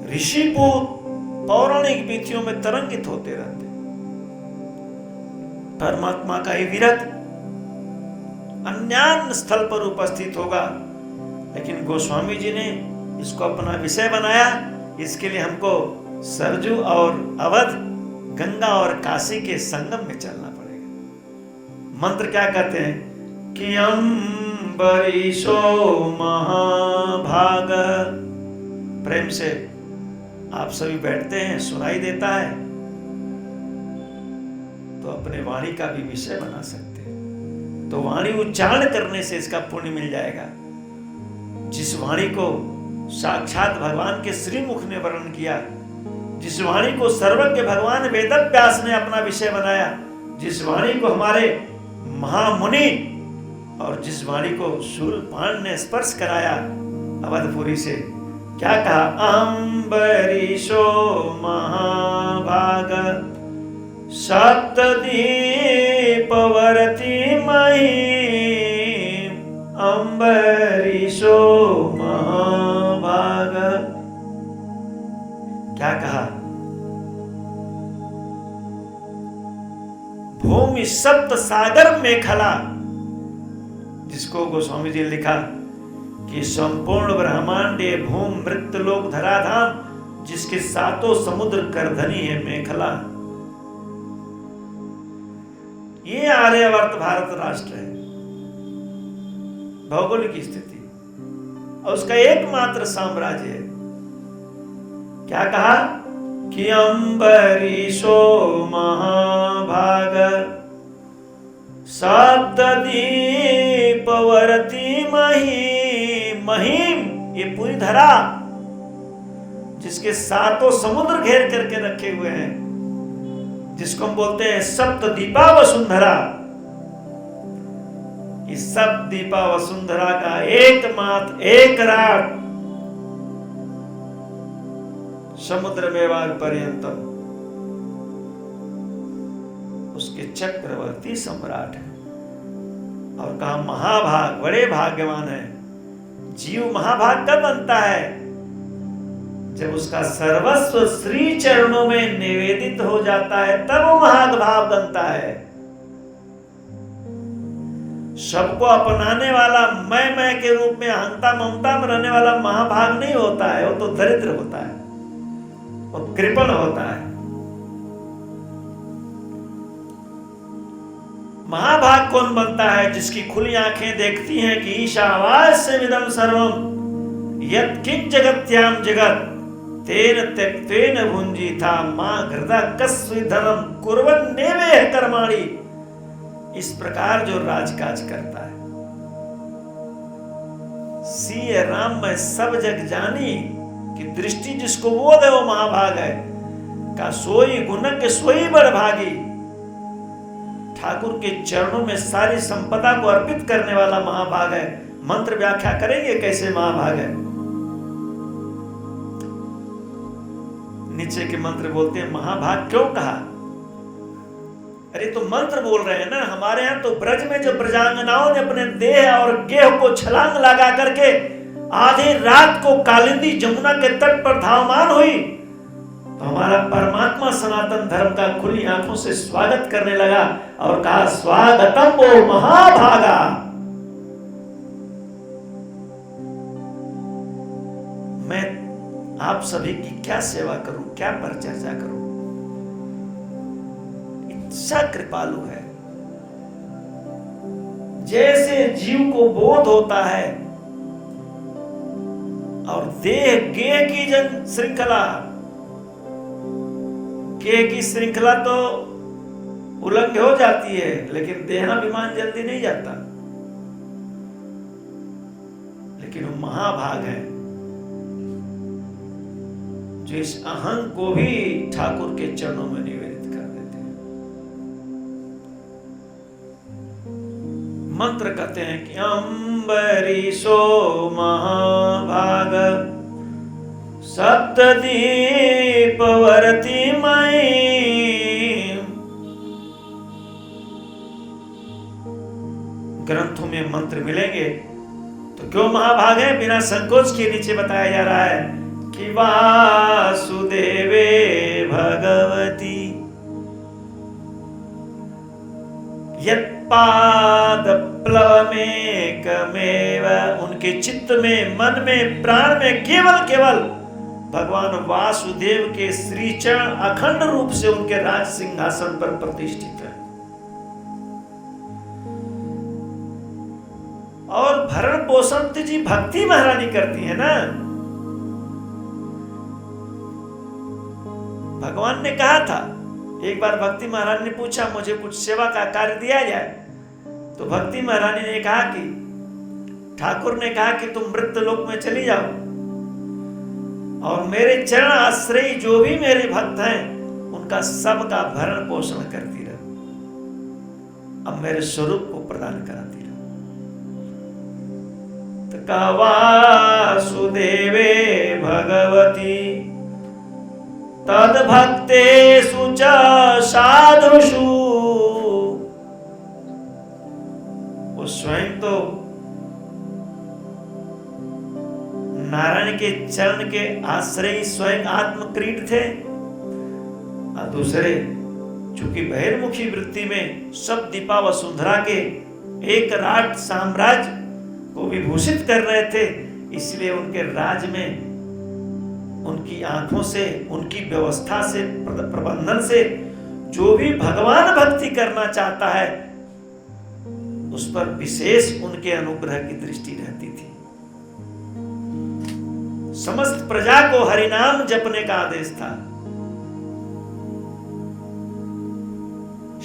ऋषि पौराणिक विधियों में तरंगित होते रहते। परमात्मा का ही विरत अन्यान्य स्थल पर उपस्थित होगा, लेकिन गोस्वामी जी ने इसको अपना विषय बनाया। इसके लिए हमको सरजू और अवध, गंगा और काशी के संगम में चलना पड़ेगा। मंत्र क्या कहते हैं कि अम्बरीशो महाभाग। प्रेम से आप सभी बैठते हैं, सुनाई देता है तो अपने वाणी का भी विषय बना सकते हैं। तो वाणी उच्चारण करने से इसका पुण्य मिल जाएगा। जिस वाणी को साक्षात भगवान के श्रीमुख ने वर्णन किया, जिस वाणी को सर्वज्ञ भगवान वेदव्यास ने अपना विषय बनाया, जिस वाणी को हमारे महामुनि और जिस वाणी को शूलपाण ने स्पर्श कराया अवधपुरी से, क्या कहा? अम्बरीशो महाभाग सप्तदीपवर्ती मही, अम्बरीशो महाभाग। क्या कहा? भूमि सप्त सागर मेखला, जिसको गोस्वामी जी ने लिखा कि संपूर्ण ब्रह्मांडीय भूम मृत्युलोक धराधाम, जिसके सातों समुद्र करधनी है मेखला। ये आर्यवर्त भारत राष्ट्र है, भौगोलिक स्थिति, और उसका एकमात्र साम्राज्य है। क्या कहा कि अम्बरीशो महाभाग सप्तदीपवर्ती महीम, ये पूरी धरा जिसके सातों समुद्र घेर करके रखे हुए हैं, जिसको हम बोलते हैं सप्तदीपा वसुंधरा। इस सप्तदीपा वसुंधरा का एकमात्र एक राट समुद्र मेवाग पर्यंतम उसके चक्रवर्ती सम्राट है। और कहा महाभाग, बड़े भाग्यवान है। जीव महाभाग कब बनता है? जब उसका सर्वस्व श्री चरणों में निवेदित हो जाता है, तब वो महाभाग बनता है। सबको अपनाने वाला, मैं के रूप में अहंता ममता में रहने वाला महाभाग नहीं होता है। वो तो दरिद्र होता है, वो कृपण होता है। महाभाग कौन बनता है? जिसकी खुली आंखें देखती हैं कि ईशावास्यमिदं सर्वं यत्किंच जगत्याम जगत तेन त्यक्तेन भुंजीथा मां घृता कस्वी धर्म कुर्वन्नेवेह कर्माणि। इस प्रकार जो राजकाज करता है, सीए राम मैं सब जग जानी की दृष्टि जिसको बोध है वो महाभाग है। का सोई गुणक सोई बड़भागी। ठाकुर के चरणों में सारी संपदा को अर्पित करने वाला महाभाग है। मंत्र व्याख्या करेंगे कैसे महाभाग है। नीचे के मंत्र बोलते हैं महाभाग क्यों कहा? अरे तो मंत्र बोल रहे हैं ना। हमारे यहाँ तो ब्रज में जो ब्रजांगनाओं ने अपने देह और गेह को छलांग लगा करके आधी रात को कालिंदी जमुना के तट पर धावमान हुई, तो हमारा परमात्मा सनातन धर्म का खुली आंखों से स्वागत करने लगा और कहा स्वागतम वो महाभागा। मैं आप सभी की क्या सेवा करूं, क्या परिचर्या करूं। इतना कृपालु है। जैसे जीव को बोध होता है और देह गेह की जन श्रृंखला, गेह की श्रृंखला तो उल्लंघन हो जाती है, लेकिन देहाभिमान जल्दी नहीं जाता। लेकिन वो महाभाग है जो इस अहंग को भी ठाकुर के चरणों में निवेदित मंत्र कहते हैं कि अम्बरीशो महाभाग सप्तदीपवर्ती मयि। ग्रंथों में मंत्र मिलेंगे तो क्यों महाभाग है, बिना संकोच के नीचे बताया जा रहा है कि वासुदेवे भगवती यत्पाद प्लवमेकमेव। उनके चित्त में, मन में, प्राण में केवल भगवान वासुदेव के श्री चरण अखंड रूप से उनके राज सिंहासन पर प्रतिष्ठित है। और भरण पोषण तो जी भक्ति महारानी करती है ना। भगवान ने कहा था, एक बार भक्ति महारानी ने पूछा मुझे कुछ सेवा का कार्य दिया जाए, तो भक्ति महारानी ने कहा कि ठाकुर ने कहा कि तुम मृत्युलोक में चली जाओ और मेरे चरण आश्रयी जो भी मेरे भक्त हैं उनका सबका भरण पोषण करती रहो, अब मेरे स्वरूप को प्रदान कराती रहो। तो कहा वासुदेवे भगवती तद भक्तेषु च साधुषु। वो स्वयं तो नारायण के चरण के आश्रय स्वयं आत्मक्रीड थे, और दूसरे चूंकि बहिर्मुखी वृत्ति में सब दीपा वसुंधरा के एक राट साम्राज्य को विभूषित कर रहे थे, इसलिए उनके राज में उनकी आंखों से, उनकी व्यवस्था से, प्रबंधन से जो भी भगवान भक्ति करना चाहता है उस पर विशेष उनके अनुग्रह की दृष्टि रहती थी। समस्त प्रजा को हरिनाम जपने का आदेश था।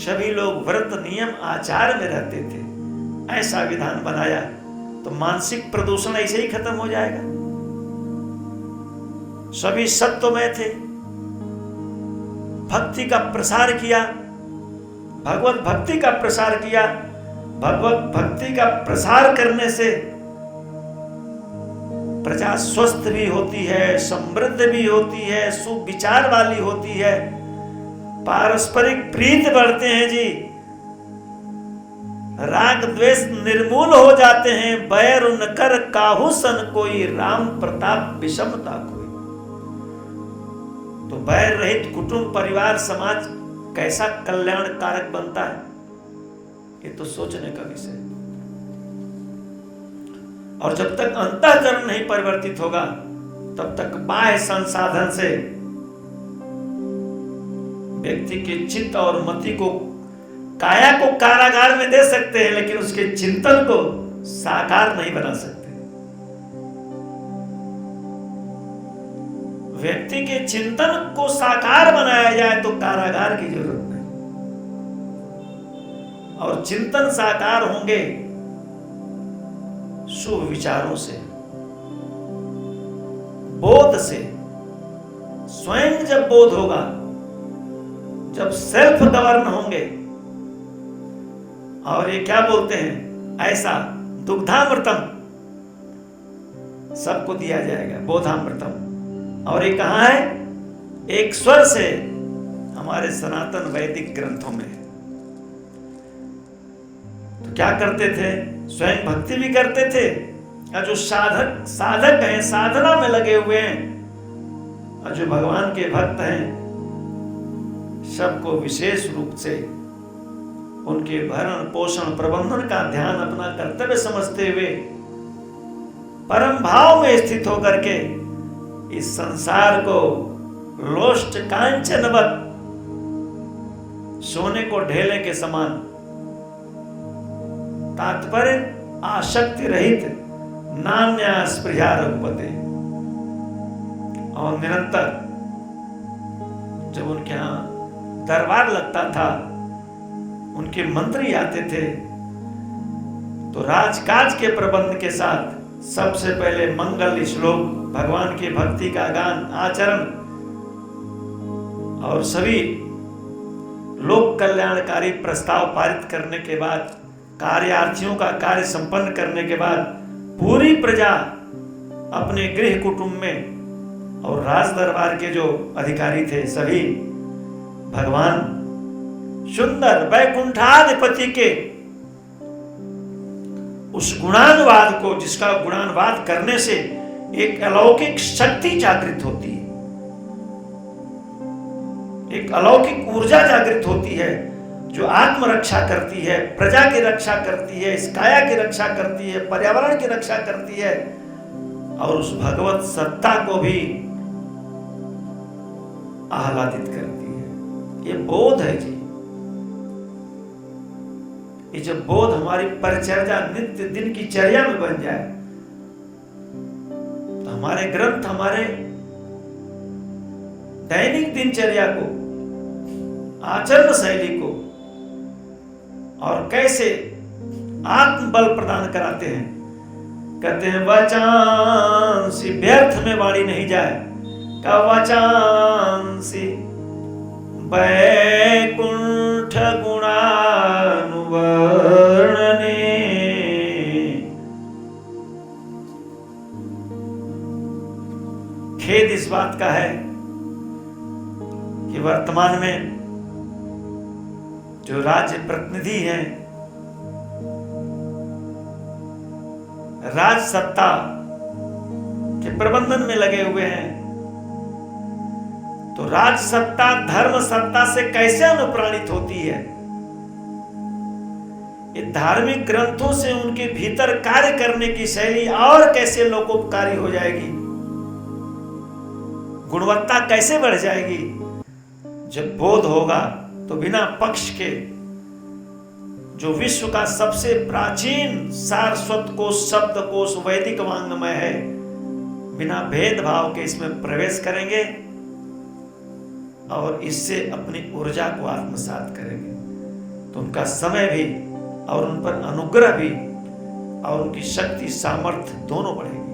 सभी लोग व्रत नियम आचार में रहते थे। ऐसा विधान बनाया तो मानसिक प्रदूषण ऐसे ही खत्म हो जाएगा। सभी सत्व में थे, भक्ति का प्रसार किया, भगवत भक्ति का प्रसार किया। भगवत भक्ति का प्रसार करने से प्रजा स्वस्थ भी होती है, समृद्ध भी होती है, सुविचार वाली होती है, पारस्परिक प्रीत बढ़ते हैं जी, राग द्वेष निर्मूल हो जाते हैं, बैर न कर काहू सन कोई, राम प्रताप विषमता कोई। तो बैर रहित कुटुंब, परिवार, समाज कैसा कल्याण कारक बनता है, ये तो सोचने का विषय। और जब तक अंतःकरण नहीं परिवर्तित होगा तब तक बाह्य संसाधन से व्यक्ति के चित्त और मति को, काया को कारागार में दे सकते हैं, लेकिन उसके चिंतन को साकार नहीं बना सकते। व्यक्ति के चिंतन को साकार बनाया जाए तो कारागार की जरूरत नहीं। और चिंतन साकार होंगे शुभ विचारों से, बोध से। स्वयं जब बोध होगा, जब सेल्फ गवर्न होंगे, और ये क्या बोलते हैं, ऐसा दुग्धामृतम सबको दिया जाएगा, बोधामृतम। और ये कहां है, एक स्वर से हमारे सनातन वैदिक ग्रंथों में। तो क्या करते थे, स्वयं भक्ति भी करते थे, और जो साधक हैं, साधना में लगे हुए हैं, और जो भगवान के भक्त हैं, सबको विशेष रूप से उनके भरण पोषण प्रबंधन का ध्यान अपना कर्तव्य समझते हुए परम भाव में स्थित होकर के इस संसार को लोष्ट कांचनवत, सोने को ढेले के समान, तात्पर्य आसक्ति रहित, नान्या स्पृहा रघुपते। और निरंतर जब उनके यहां दरबार लगता था, उनके मंत्री आते थे, तो राजकाज के प्रबंध के साथ सबसे पहले मंगल श्लोक, भगवान की भक्ति का गान, आचरण, और सभी लोक कल्याणकारी प्रस्ताव पारित करने के बाद कार्यार्थियों का कार्य संपन्न करने के बाद पूरी प्रजा अपने गृह कुटुंब में और राज दरबार के जो अधिकारी थे सभी भगवान सुंदर वैकुंठाधिपति के उस गुणानुवाद को, जिसका गुणानुवाद करने से एक अलौकिक शक्ति जागृत होती है, एक अलौकिक ऊर्जा जागृत होती है जो आत्मरक्षा करती है, प्रजा की रक्षा करती है, इस काया की रक्षा करती है, पर्यावरण की रक्षा करती है और उस भगवत सत्ता को भी आह्लादित करती है। ये बोध है जी। ये जब बोध हमारी परिचर्या नित्य दिन की चर्या में बन जाए तो हमारे ग्रंथ हमारे दैनिक दिनचर्या को, आचरण शैली को और कैसे आत्मबल प्रदान कराते हैं। कहते हैं वचांसी, व्यर्थ में वाणी नहीं जाए, का वचांसी वैकुंठ गुणानुवर्णने। खेद इस बात का है कि वर्तमान में जो राज्य प्रतिनिधि हैं, राज सत्ता के प्रबंधन में लगे हुए हैं, तो राज सत्ता धर्म सत्ता से कैसे अनुप्राणित होती है? ये धार्मिक ग्रंथों से उनके भीतर कार्य करने की शैली और कैसे लोकोपकारी हो जाएगी, गुणवत्ता कैसे बढ़ जाएगी? जब बोध होगा तो बिना पक्ष के जो विश्व का सबसे प्राचीन सारस्वत कोश, शब्द कोश, वैदिक वांग्मय है, बिना भेदभाव के इसमें प्रवेश करेंगे और इससे अपनी ऊर्जा को आत्मसात करेंगे, तो उनका समय भी और उन पर अनुग्रह भी और उनकी शक्ति सामर्थ्य दोनों बढ़ेगी।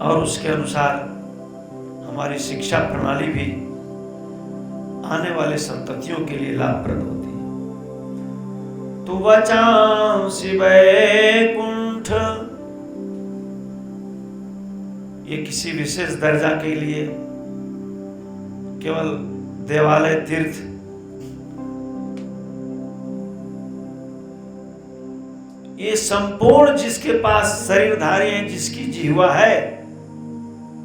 और उसके अनुसार हमारी शिक्षा प्रणाली भी आने वाले संततियों के लिए लाभप्रद होती है। तो वचांसि वैकुंठ, ये किसी विशेष दर्जा के लिए केवल देवालय तीर्थ ये संपूर्ण जिसके पास शरीरधारी है, जिसकी जिह्वा है,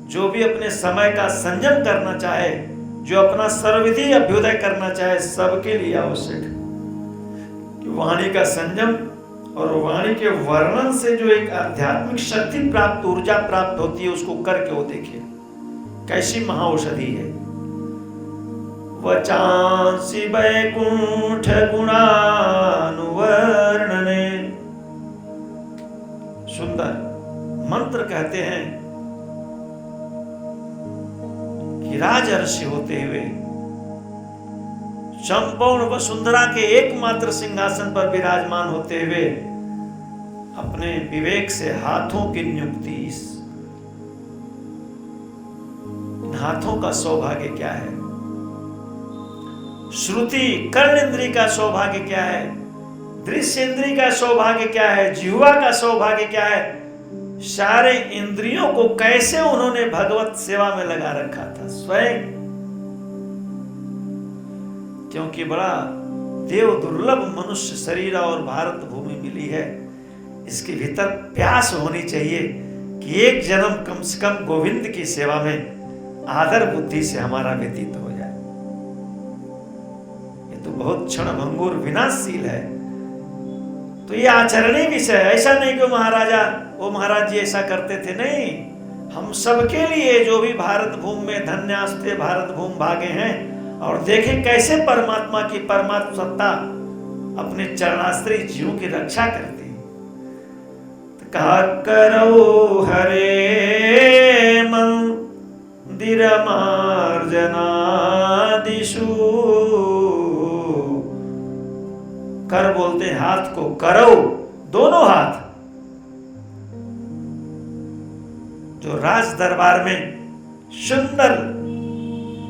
जो भी अपने समय का संयम करना चाहे, जो अपना सर्वविधि अभ्युदय करना चाहे, सबके लिए आवश्यक है कि वाणी का संयम और वाणी के वर्णन से जो एक आध्यात्मिक शक्ति प्राप्त, ऊर्जा प्राप्त होती है, उसको करके वो देखिए कैसी महाऔषधि है। वचांसि वैकुंठ गुणानुवर्णने। सुंदर मंत्र कहते हैं कि राजर्षि होते हुए संपूर्ण वसुंधरा के एकमात्र सिंहासन पर विराजमान होते हुए अपने विवेक से हाथों की नियुक्ति, इन हाथों का सौभाग्य क्या है, श्रुति कर्णेंद्रिय का सौभाग्य क्या है, दृश्य इंद्रिय का सौभाग्य क्या है, जिह्वा का सौभाग्य क्या है, सारे इंद्रियों को कैसे उन्होंने भगवत सेवा में लगा रखा था स्वयं। क्योंकि बड़ा देव दुर्लभ मनुष्य शरीर और भारत भूमि मिली है, इसके भीतर प्यास होनी चाहिए कि एक जन्म कम से कम गोविंद की सेवा में आदर बुद्धि से हमारा व्यतीत हो जाए। ये तो बहुत क्षण भंगुर विनाशशील है। तो ये आचरणीय विषय है। ऐसा नहीं कि वो महाराज जी ऐसा करते थे, नहीं, हम सबके लिए जो भी भारत भूमि में धन्यास्ते भारत भूमि भागे हैं, और देखें कैसे परमात्मा की परमात्मा सत्ता अपने चरणाश्रय जीवों की रक्षा करती है। तो कहा करो हरे मंदिर मार्जनादिषु, कर बोलते हैं हाथ को, करो दोनों हाथ। जो राज दरबार में सुंदर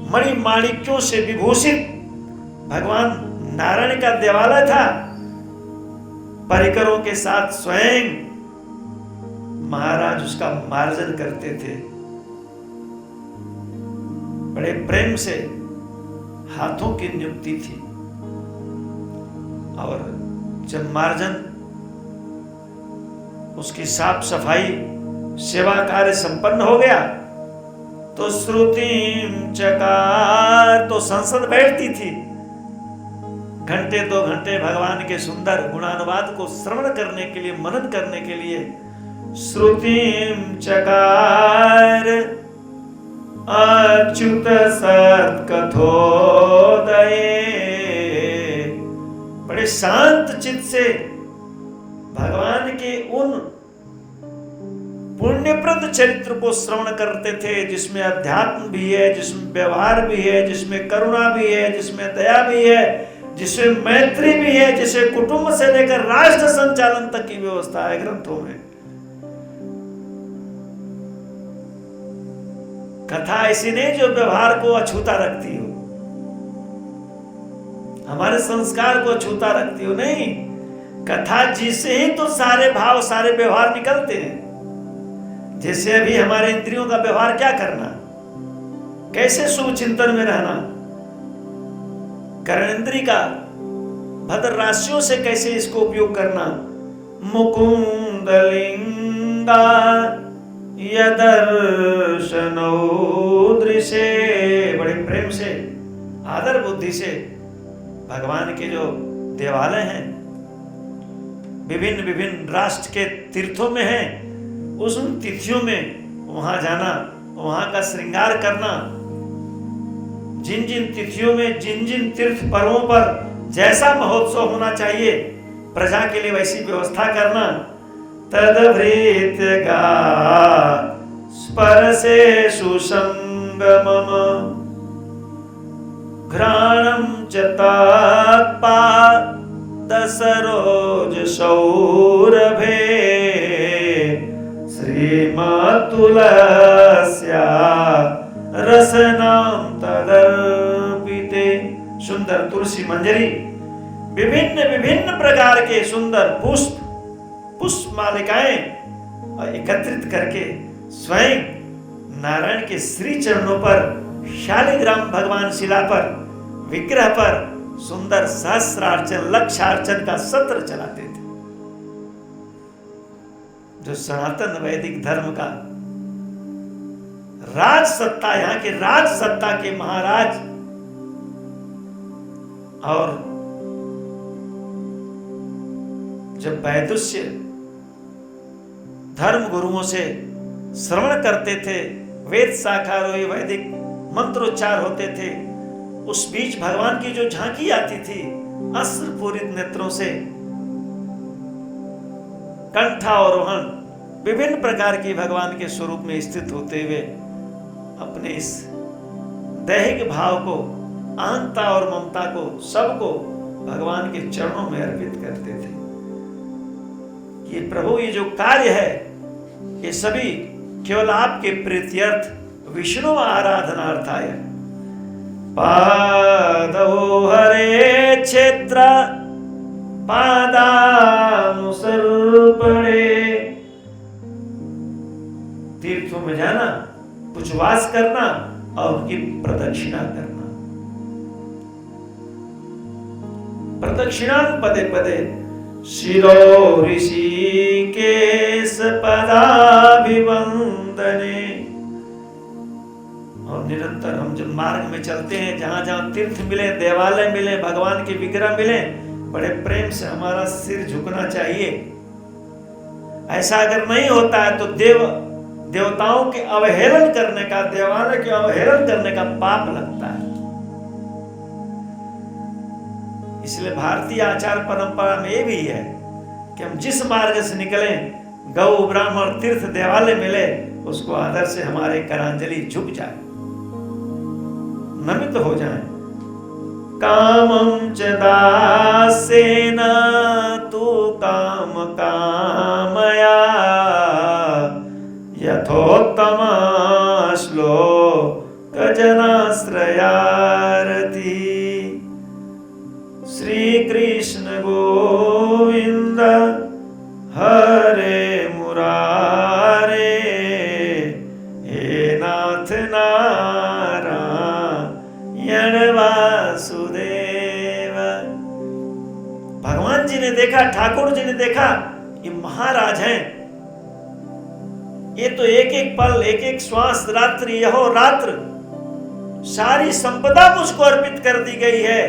मणि माणिक्यों से विभूषित भगवान नारायण का देवालय था। परिकरों के साथ स्वयं महाराज उसका मार्जन करते थे, बड़े प्रेम से हाथों की नियुक्ति थी। और जब मार्जन, उसकी साफ सफाई, सेवा कार्य संपन्न हो गया तो श्रुतिम चकार, तो संसद बैठती थी। घंटे 2 घंटे भगवान के सुंदर गुणानुवाद को श्रवण करने के लिए, मनन करने के लिए श्रुतिम चकार अच्युत सत्कथोदये, बड़े शांत चित्त से भगवान के उन पुण्यप्रद चरित्र को श्रवण करते थे, जिसमें अध्यात्म भी है, जिसमें व्यवहार भी है, जिसमें करुणा भी है, जिसमें दया भी है, जिसमें मैत्री भी है, जिसे कुटुंब से लेकर राष्ट्र संचालन तक की व्यवस्था है ग्रंथों में। कथा ऐसी नहीं जो व्यवहार को अछूता रखती हो, हमारे संस्कार को अछूता रखती हो, नहीं। कथा जिसे ही तो सारे भाव, सारे व्यवहार निकलते हैं। जैसे अभी हमारे इंद्रियों का व्यवहार क्या करना, कैसे शुभ चिंतन में रहना, कर्णेंद्रिय का भद्र राशियों से कैसे इसको उपयोग करना। मुकुंद लिंगा यदर्शनो दृशे, बड़े प्रेम से, आदर बुद्धि से भगवान के जो देवालय हैं, विभिन्न विभिन्न राष्ट्र के तीर्थों में हैं, उस उन तिथियों में वहां जाना, वहां का श्रृंगार करना। जिन जिन तिथियों में, जिन जिन तीर्थ पर्वों पर जैसा महोत्सव होना चाहिए, प्रजा के लिए वैसी व्यवस्था करना। तदभृत्य गा स्पर्शे सुसंगमम घ्राणं च तत्पाद सरोज सौरभे श्रीमतुलस्या रसनां तदर्पिते। सुंदर तुलसी मंजरी, विभिन्न विभिन्न प्रकार के सुंदर पुष्प मालिकाएं एकत्रित करके स्वयं नारायण के श्री चरणों पर, शालिग्राम भगवान शिला पर, विग्रह पर सुंदर सहस्रार्चन, लक्षार्चन का सत्र चलाते थे। जो सनातन वैदिक धर्म का राज सत्ता, यहाँ के राज सत्ता के महाराज और जब वैदुष्य धर्म गुरुओं से श्रवण करते थे, वेद शाखारोही वैदिक मंत्रोच्चार होते थे, उस बीच भगवान की जो झांकी आती थी अश्रुपूरित नेत्रों से, कंठावरोहण विभिन्न प्रकार की भगवान के स्वरूप में स्थित होते हुए अपने इस दैहिक भाव को, आंता और ममता को, सबको भगवान के चरणों में अर्पित करते थे। ये प्रभु, ये जो कार्य है, ये सभी केवल आपके प्रीत्यर्थ, विष्णु आराधनार्थाय। पादो हरे क्षेत्र पादानुसर्पणे, तीर्थों में जाना, कुछ वास करना और उनकी प्रदक्षिणा करना। प्रदक्षिणा पदे पदे शिरो ऋषिकेश पदाभिवंदने। और निरंतर हम जब मार्ग में चलते हैं, जहां जहां तीर्थ मिले, देवालय मिले, भगवान के विग्रह मिले, बड़े प्रेम से हमारा सिर झुकना चाहिए। ऐसा अगर नहीं होता है तो देवताओं के अवहेलन करने का, देवालय के अवहेलन करने का पाप लगता है। इसलिए भारतीय आचार परंपरा में ये भी है कि हम जिस मार्ग से निकले, गौ ब्राह्मण तीर्थ देवालय मिले, उसको आदर से हमारे करांजलि झुक जाए, नमित हो जाए। कामं च दासेन तु काम कामया यथोत्तम श्लोक जनाश्रयारती। श्री कृष्ण गोविंद हरे मुरारे, हे नाथ नारायण वासुदेव। भगवान जी ने देखा, ठाकुर जी ने देखा, ये महाराज हैं, ये तो एक एक पल, एक एक श्वास, रात्रि यहो रात्र सारी संपदा मुझको अर्पित कर दी गई है,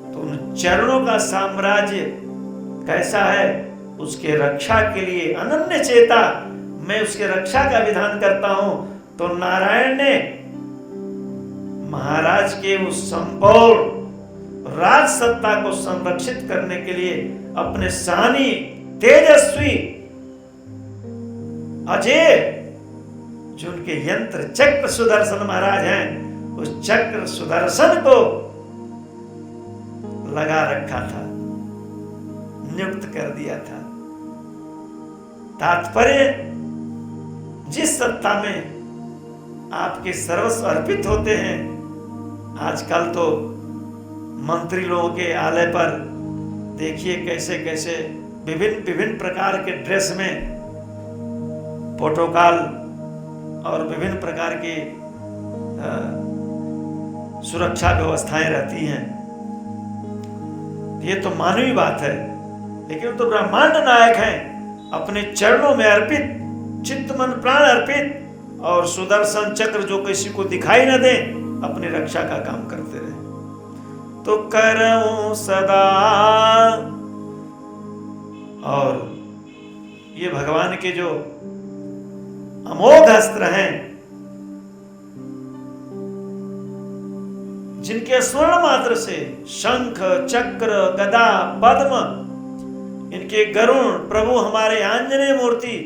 तो उन चरणों का साम्राज्य कैसा है, उसके रक्षा के लिए अनन्य चेता मैं उसके रक्षा का विधान करता हूं। तो नारायण ने महाराज के उस संपूर्ण राज सत्ता को संरक्षित करने के लिए अपने सानी तेजस्वी अजय जो उनके यंत्र चक्र सुदर्शन महाराज हैं, उस चक्र सुदर्शन को लगा रखा था, नियुक्त कर दिया था। तात्पर्य, जिस सत्ता में आपके सर्वस्व अर्पित होते हैं, आजकल तो मंत्री लोगों के आलय पर देखिए कैसे कैसे विभिन्न प्रकार के ड्रेस में प्रोटोकॉल और विभिन्न प्रकार की सुरक्षा व्यवस्थाएं रहती हैं। ये तो मानवीय बात है, लेकिन तो ब्रह्मांड नायक हैं, अपने चरणों में अर्पित, चित्त मन प्राण अर्पित, और सुदर्शन चक्र जो किसी को दिखाई न दे, अपनी रक्षा का काम करते रहे। तो करऊं सदा, और ये भगवान के जो अमोघ अस्त्र हैं, जिनके स्वर्ण मात्र से शंख चक्र गदा पद्म, इनके गरुण प्रभु हमारे आंजनेय मूर्ति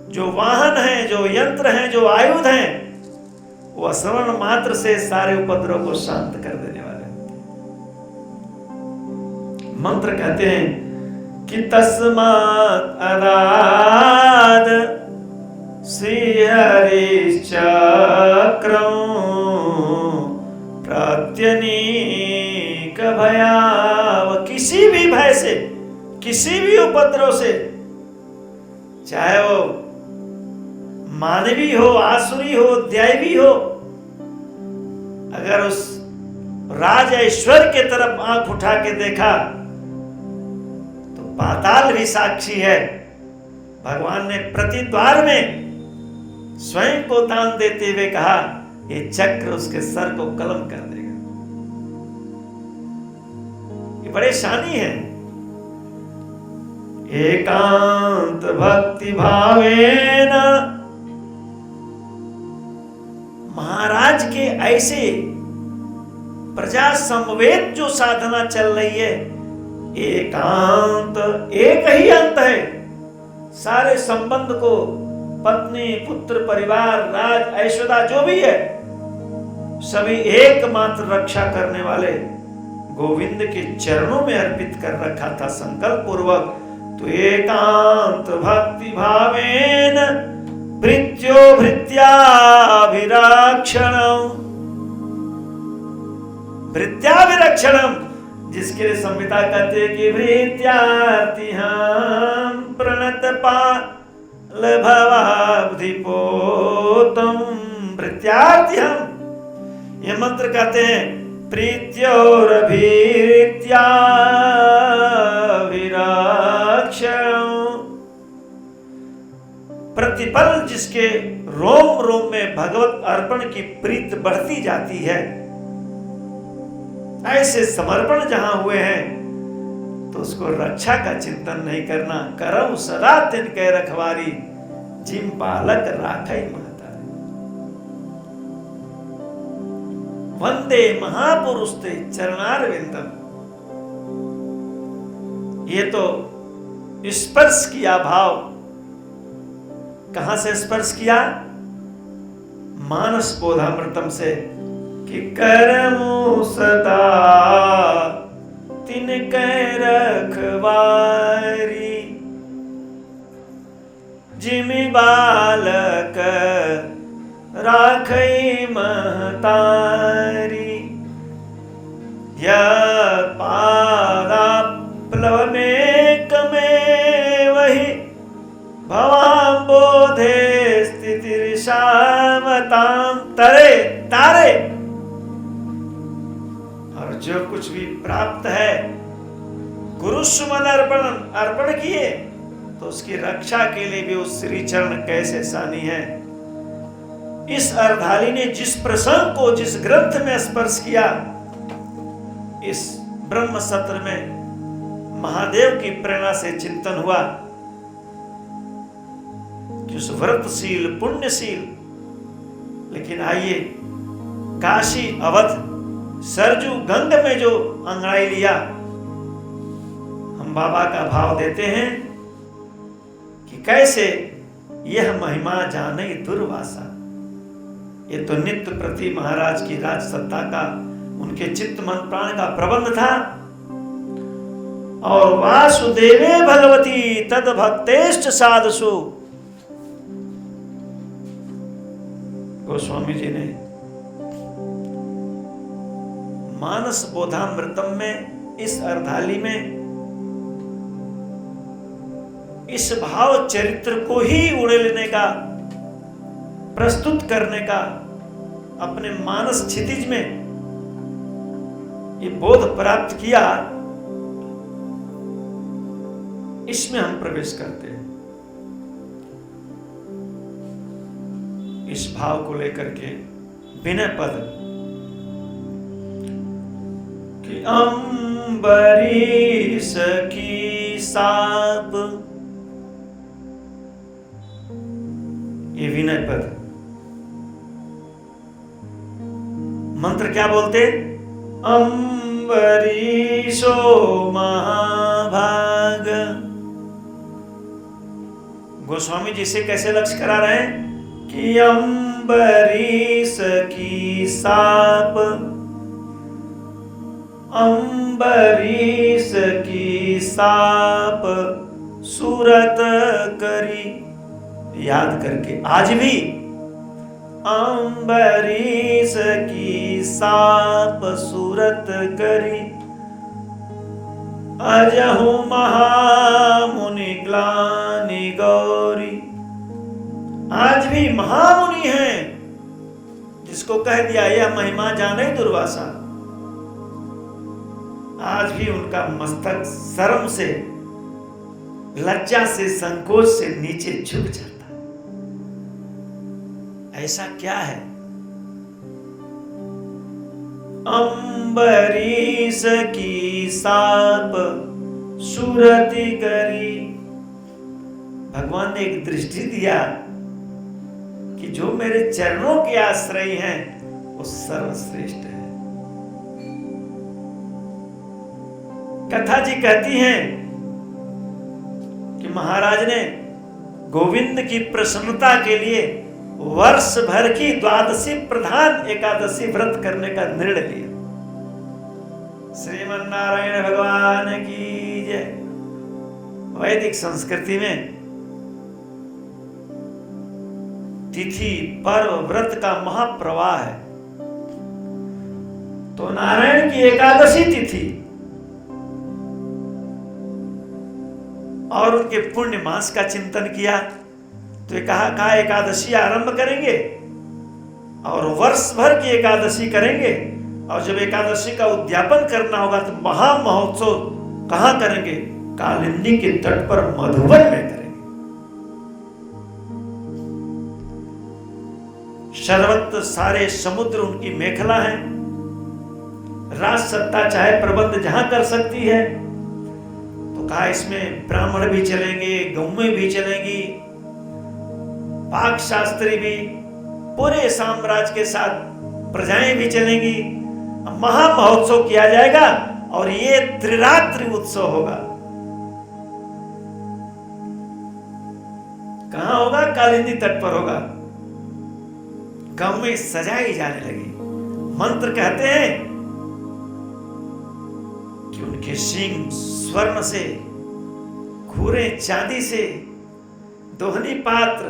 जो वाहन हैं, जो यंत्र हैं, जो आयुध हैं, वो स्वर्ण मात्र से सारे उपद्रव को शांत कर देने वाले हैं। मंत्र कहते हैं कि तस्मात् अदाद श्री हरिश्चक्रं प्रत्यनीक भयाव। किसी भी भय से, किसी भी उपद्रव से, चाहे वो मानवी हो, आसुरी हो, दैवी हो, अगर उस राज ऐश्वर्य के तरफ आंख उठा के देखा तो पाताल भी साक्षी है। भगवान ने प्रतिद्वार में स्वयं को दान देते हुए कहा, ये चक्र उसके सर को कलम कर देगा। ये बड़े शानी है। एकांत भक्ति भावेन, महाराज के ऐसे प्रजा समवेत जो साधना चल रही है, एकांत, एक ही अंत है, सारे संबंध को, पत्नी पुत्र परिवार राज ऐश्वर्या जो भी है, सभी एकमात्र रक्षा करने वाले गोविंद के चरणों में अर्पित कर रखा था संकल्प पूर्वक। तो एकांत भक्ति भावेन भृत्यो भृत्याभिरक्षणं, भृत्याभिरक्षणं, जिसके लिए संहिता कहते हैं कि भृत्यार्तिहं प्रणतपाल भवाब्धिपोतं भृत्यार्तिहं। ये मंत्र कहते हैं प्रीत्योरभिरक्षणं, प्रतिपल जिसके रोम रोम में भगवत अर्पण की प्रीत बढ़ती जाती है। ऐसे समर्पण जहां हुए हैं तो उसको रक्षा का चिंतन नहीं करना। करऊं सदा तिनके रखवारी, जिम बालक राखै महतारी। वंदे महापुरुष ते चरणारविंदम। ये तो स्पर्श किया भाव, कहां से स्पर्श किया? मानस बोधामृतम से, कि करऊं सदा तिनके रखवारी, जिमि बालक राखई महतारी, यह पादाप्लव में कमे वही, भवाम्बोधे स्थितिर्षावतां। तरे तारे, और जो कुछ भी प्राप्त है गुरुष्मन अर्पण किए, तो उसकी रक्षा के लिए भी उस श्री चरण कैसे सानी है। इस अर्धाली ने जिस प्रसंग को, जिस ग्रंथ में स्पर्श किया, इस ब्रह्म सत्र में महादेव की प्रेरणा से चिंतन हुआ कि उस व्रतशील पुण्यशील, लेकिन आइए काशी अवध सरजू गंग में जो अंगड़ाई लिया, हम बाबा का भाव देते हैं कि कैसे यह महिमा जाने दुर्वासा। ये तो नित्य प्रति महाराज की राज सत्ता का, उनके चित्त मन प्राण का प्रबंध था। और वासुदेवे भगवती तद भक्तेष्ट साधसु, गोस्वामी जी ने मानस बोधामृतम में, इस अर्धाली में इस भाव चरित्र को ही उड़ेलने का, प्रस्तुत करने का, अपने मानस क्षितिज में ये बोध प्राप्त किया। इसमें हम प्रवेश करते हैं, इस भाव को लेकर के विनय पद कि अम्बरीश की साप, ये विनय पद। मंत्र क्या बोलते? अम्बरीशो महाभाग। गोस्वामी जी से कैसे लक्ष्य करा रहे हैं कि अम्बरीश की साप, अम्बरीश की साप सूरत करी। याद करके आज भी अम्बरीश की साप सूरत करी, अजहु महामुनि ग्लानि गौरी। आज भी महामुनि हैं जिसको कह दिया यह महिमा जाने दुर्वासा, आज भी उनका मस्तक शर्म से, लज्जा से, संकोच से नीचे झुक जाता। ऐसा क्या है? अम्बरीश की साप सूरति करी। भगवान ने एक दृष्टि दिया कि जो मेरे चरणों के आश्रय हैं वो सर्वश्रेष्ठ है। कथा जी कहती हैं कि महाराज ने गोविंद की प्रसन्नता के लिए वर्ष भर की द्वादशी प्रधान एकादशी व्रत करने का निर्णय लिया। श्रीमन नारायण भगवान की जय। वैदिक संस्कृति में तिथि, पर्व, व्रत का महाप्रवाह है। तो नारायण की एकादशी तिथि और उनके पुण्य मास का चिंतन किया, तो कहा एकादशी आरंभ करेंगे और वर्ष भर की एकादशी करेंगे, और जब एकादशी का उद्यापन करना होगा तो महामहोत्सव कहां करेंगे? कालिंदी के तट पर मधुबन में करेंगे। सर्वत्र सारे समुद्र उनकी मेखला है। राज सत्ता चाहे प्रबंध जहां कर सकती है, तो कहा इसमें ब्राह्मण भी चलेंगे, गौएं भी चलेंगी, पाक शास्त्री भी, पूरे साम्राज्य के साथ प्रजाएं भी चलेंगी। महामहोत्सव किया जाएगा और ये त्रिरात्रि उत्सव होगा। कहां होगा? कालिंदी तट पर होगा। गौएं सजाई जाने लगी। मंत्र कहते हैं कि उनके सींग स्वर्ण से, खूरे चांदी से, दोहनी पात्र,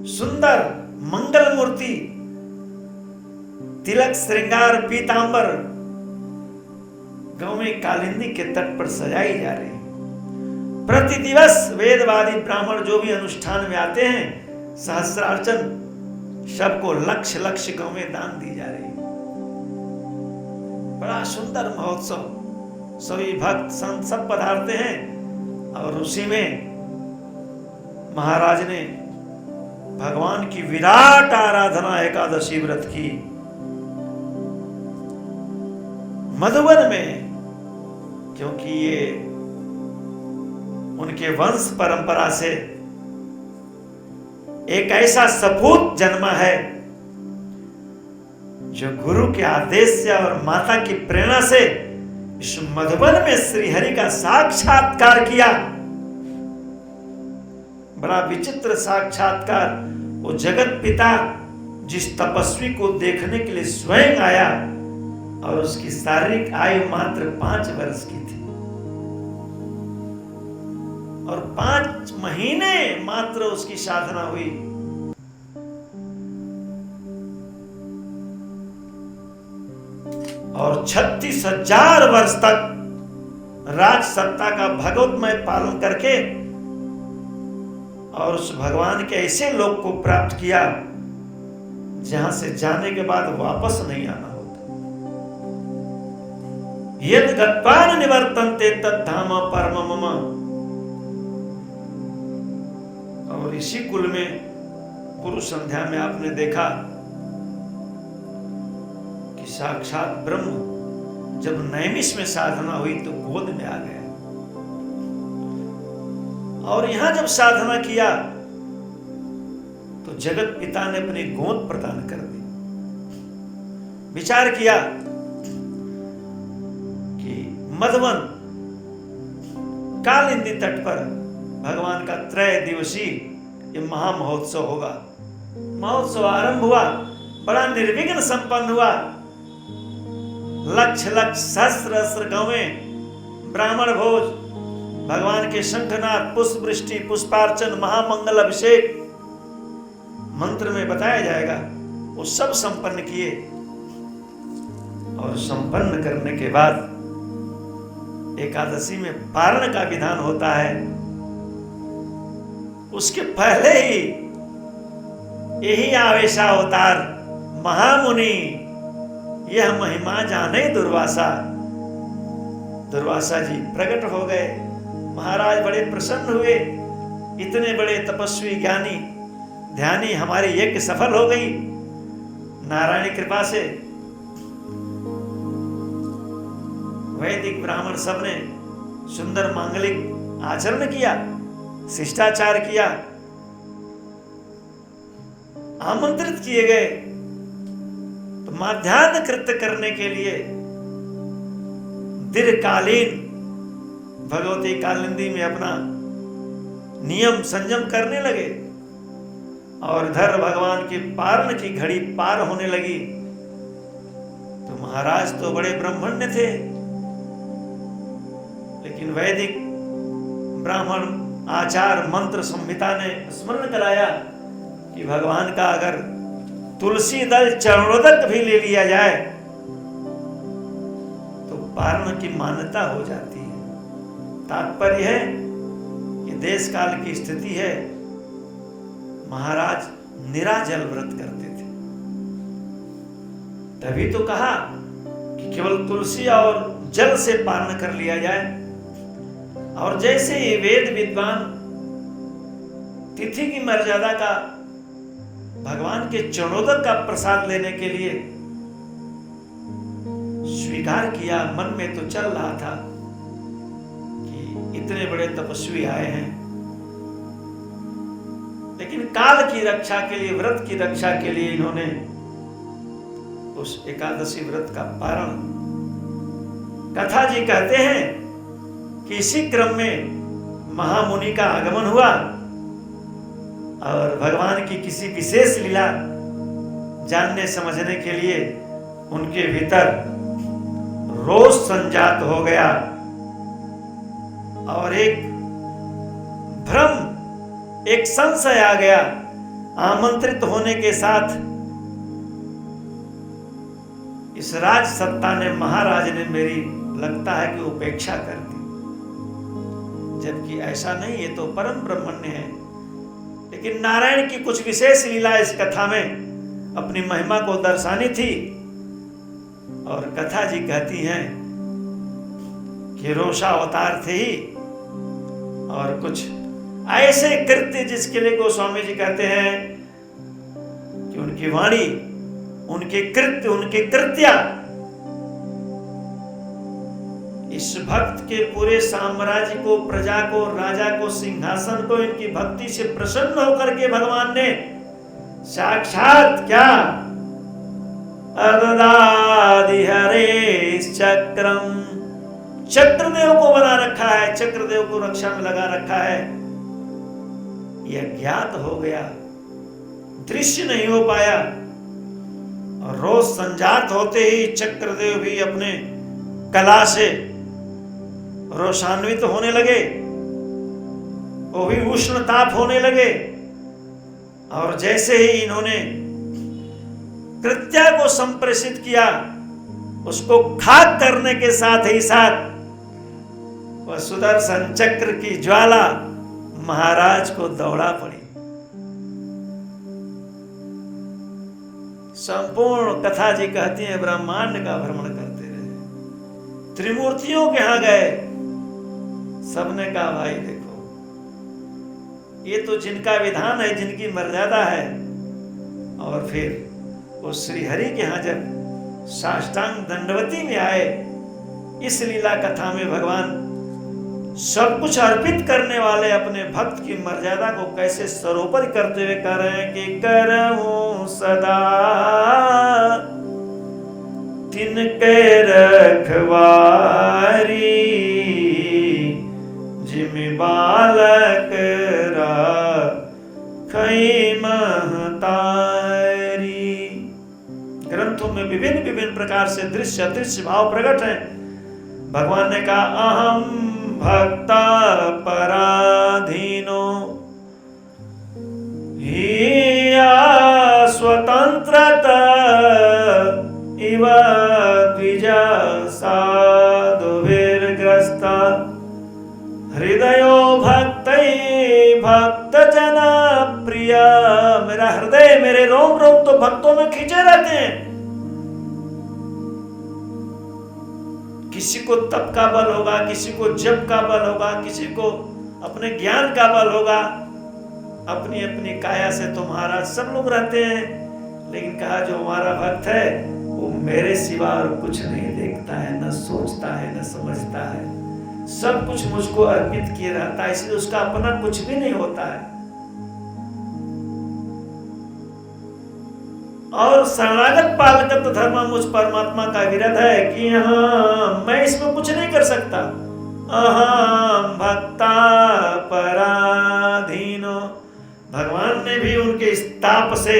सुंदर मंगल मूर्ति, तिलक श्रृंगार पीतांबर गांव में कालिंदी के तट पर सजाई जा रही। प्रति दिवस वेदवादी ब्राह्मण जो भी अनुष्ठान में आते हैं, सहस्रार्चन सबको लक्ष लक्ष गांव में दान दी जा रही। बड़ा सुंदर महोत्सव, सभी भक्त संत सब पधारते हैं और उसी में महाराज ने भगवान की विराट आराधना एकादशी व्रत की। मधुबन में, क्योंकि ये उनके वंश परंपरा से एक ऐसा सपूत जन्मा है जो गुरु के आदेश से और माता की प्रेरणा से इस मधुबन में श्रीहरि का साक्षात्कार किया। बड़ा विचित्र साक्षात्कार। वो जगत पिता जिस तपस्वी को देखने के लिए स्वयं आया और उसकी शारीरिक आयु मात्र 5 वर्ष की थी और 5 महीने मात्र उसकी साधना हुई। और 36,000 वर्ष तक राज सत्ता का भगवतमय पालन करके और उस भगवान के ऐसे लोक को प्राप्त किया जहां से जाने के बाद वापस नहीं आना होता। यद गत्वान निवर्तन्ते तद्धाम परम मम। और इसी कुल में गुरु संध्या में आपने देखा कि साक्षात ब्रह्म जब नैमिष में साधना हुई तो गोद में आ गया, और यहां जब साधना किया तो जगत पिता ने अपनी गोद प्रदान कर दी। विचार किया कि मधुबन कालिंदी तट पर भगवान का 3 दिवसीय ये महामहोत्सव होगा। महोत्सव आरंभ हुआ, बड़ा निर्विघ्न संपन्न हुआ। लक्ष लक्ष सहस्र गांवें ब्राह्मण भोज, भगवान के शंखनाद, पुष्प वृष्टि, पुष्पार्चन, महामंगल अभिषेक मंत्र में बताया जाएगा, वो सब संपन्न किए। और संपन्न करने के बाद एकादशी में पारण का विधान होता है। उसके पहले ही यही आवेशावतार महामुनि यह महिमा जाने दुर्वासा जी प्रकट हो गए। महाराज बड़े प्रसन्न हुए, इतने बड़े तपस्वी ज्ञानी ध्यानी हमारी यज्ञ सफल हो गई नारायण कृपा से। वैदिक ब्राह्मण सबने सुंदर मांगलिक आचरण किया, शिष्टाचार किया, आमंत्रित किए गए। तो माध्याह्न कृत्य करने के लिए दीर्घकालीन भगवती कालिंदी में अपना नियम संयम करने लगे। और इधर भगवान की पारण की घड़ी पार होने लगी तो महाराज तो बड़े ब्रह्मण्य थे, लेकिन वैदिक ब्राह्मण आचार मंत्र संहिता ने स्मरण कराया कि भगवान का अगर तुलसी दल चरणोदक भी ले लिया जाए तो पारण की मान्यता हो जाती है। तात्पर्य है कि देश काल की स्थिति है, महाराज निराजल व्रत करते थे। तभी तो कहा कि केवल तुलसी और जल से पारण कर लिया जाए। और जैसे ये वेद विद्वान तिथि की मर्यादा का भगवान के चरणोदक का प्रसाद लेने के लिए स्वीकार किया, मन में तो चल रहा था कि इतने बड़े तपस्वी आए हैं, लेकिन काल की रक्षा के लिए, व्रत की रक्षा के लिए इन्होंने उस एकादशी व्रत का पारण। कथा जी कहते हैं कि इसी क्रम में महामुनि का आगमन हुआ और भगवान की किसी विशेष लीला जानने समझने के लिए उनके भीतर रोष संजात हो गया और एक भ्रम, एक संशय आ गया। आमंत्रित होने के साथ इस राज सत्ता ने, महाराज ने मेरी लगता है कि उपेक्षा कर दी, जबकि ऐसा नहीं, ये तो परम ब्रह्मण्य है। लेकिन नारायण की कुछ विशेष लीला इस कथा में अपनी महिमा को दर्शानी थी। और कथा जी कहती हैं कि रोषा अवतार थे ही, और कुछ ऐसे कृत्य जिसके लिए गोस्वामी जी कहते हैं कि उनकी वाणी, उनके कृत्य, उनके कृत्या इस भक्त के पूरे साम्राज्य को, प्रजा को, राजा को, सिंहासन को इनकी भक्ति से प्रसन्न होकर के भगवान ने साक्षात क्या अददादि हरे चक्रम, चक्रदेव को बना रखा है, चक्रदेव को रक्षा में लगा रखा है। यह ज्ञात हो गया, दृश्य नहीं हो पाया। और रोज संजात होते ही चक्रदेव भी अपने कला से रोषान्वित होने लगे, वो भी उष्ण ताप होने लगे। और जैसे ही इन्होंने कृत्या को संप्रेषित किया, उसको खाक करने के साथ ही साथ वह सुदर्शन चक्र की ज्वाला महाराज को दौड़ा पड़ी। संपूर्ण कथा जी कहती है ब्रह्मांड का भ्रमण करते रहे, त्रिमूर्तियों के यहां गए, सबने कहा भाई देखो, ये तो जिनका विधान है, जिनकी मर्यादा है। और फिर वो श्रीहरि के यहां जब साष्टांग दंडवती में आए, इस लीला कथा में भगवान सब कुछ अर्पित करने वाले अपने भक्त की मर्यादा को कैसे सरोपर करते हुए कह रहे हैं कि करऊं सदा तिनके रखवारी, जिमि बालक राखई महतारी। ग्रंथों में विभिन्न विभिन्न प्रकार से दृश्य अदृश्य भाव प्रकट हैं। भगवान ने कहा अहम भक्ता पराधीनो हिया स्वतंत्रता इव द्विजा साधुभिर्ग्रस्ता हृदयो भक्तै भक्त जना प्रिया। मेरा हृदय, मेरे रोम रोम तो भक्तों में खींचे रहते हैं। किसी को तप का बल होगा, किसी को जप का बल होगा, किसी को अपने ज्ञान का बल होगा। अपनी अपनी काया से तो महाराज सब लोग रहते हैं, लेकिन कहा जो हमारा भक्त है वो मेरे सिवा और कुछ नहीं देखता है, न सोचता है, न समझता है, सब कुछ मुझको अर्पित किए रहता है, इसलिए उसका अपना कुछ भी नहीं होता है। और शरणागत पालकत्व धर्म मुझ परमात्मा का विरध है कि यहाँ मैं इसमें कुछ नहीं कर सकता। अहम भक्ता पराधीनो, भगवान ने भी उनके इस ताप से,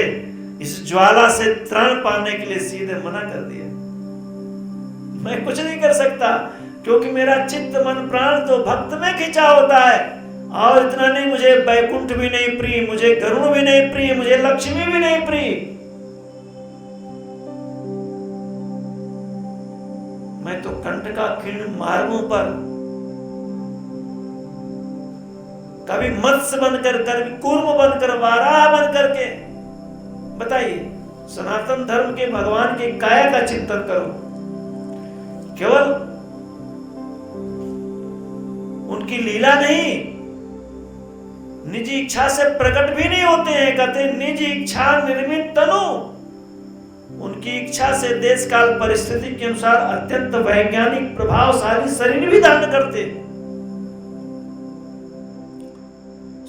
इस ज्वाला से त्राण पाने के लिए सीधे मना कर दिया। मैं कुछ नहीं कर सकता, क्योंकि मेरा चित्त मन प्राण तो भक्त में खिंचा होता है। और इतना नहीं, मुझे बैकुंठ भी नहीं प्रिय, मुझे गरुड़ भी नहीं प्रिय, मुझे लक्ष्मी भी नहीं प्रिय। मैं तो कंटका किरण मार्गों पर कभी मत्स्य बनकर, कभी कूर्म बनकर, वाराह बनकर के, बताइए, सनातन धर्म के भगवान की काया का चिंतन करो। केवल उनकी लीला नहीं, निजी इच्छा से प्रकट भी नहीं होते हैं। कहते निजी इच्छा निर्मित तनु, उनकी इच्छा से देश काल परिस्थिति के अनुसार अत्यंत वैज्ञानिक प्रभावशाली शरीर भी धारण करते।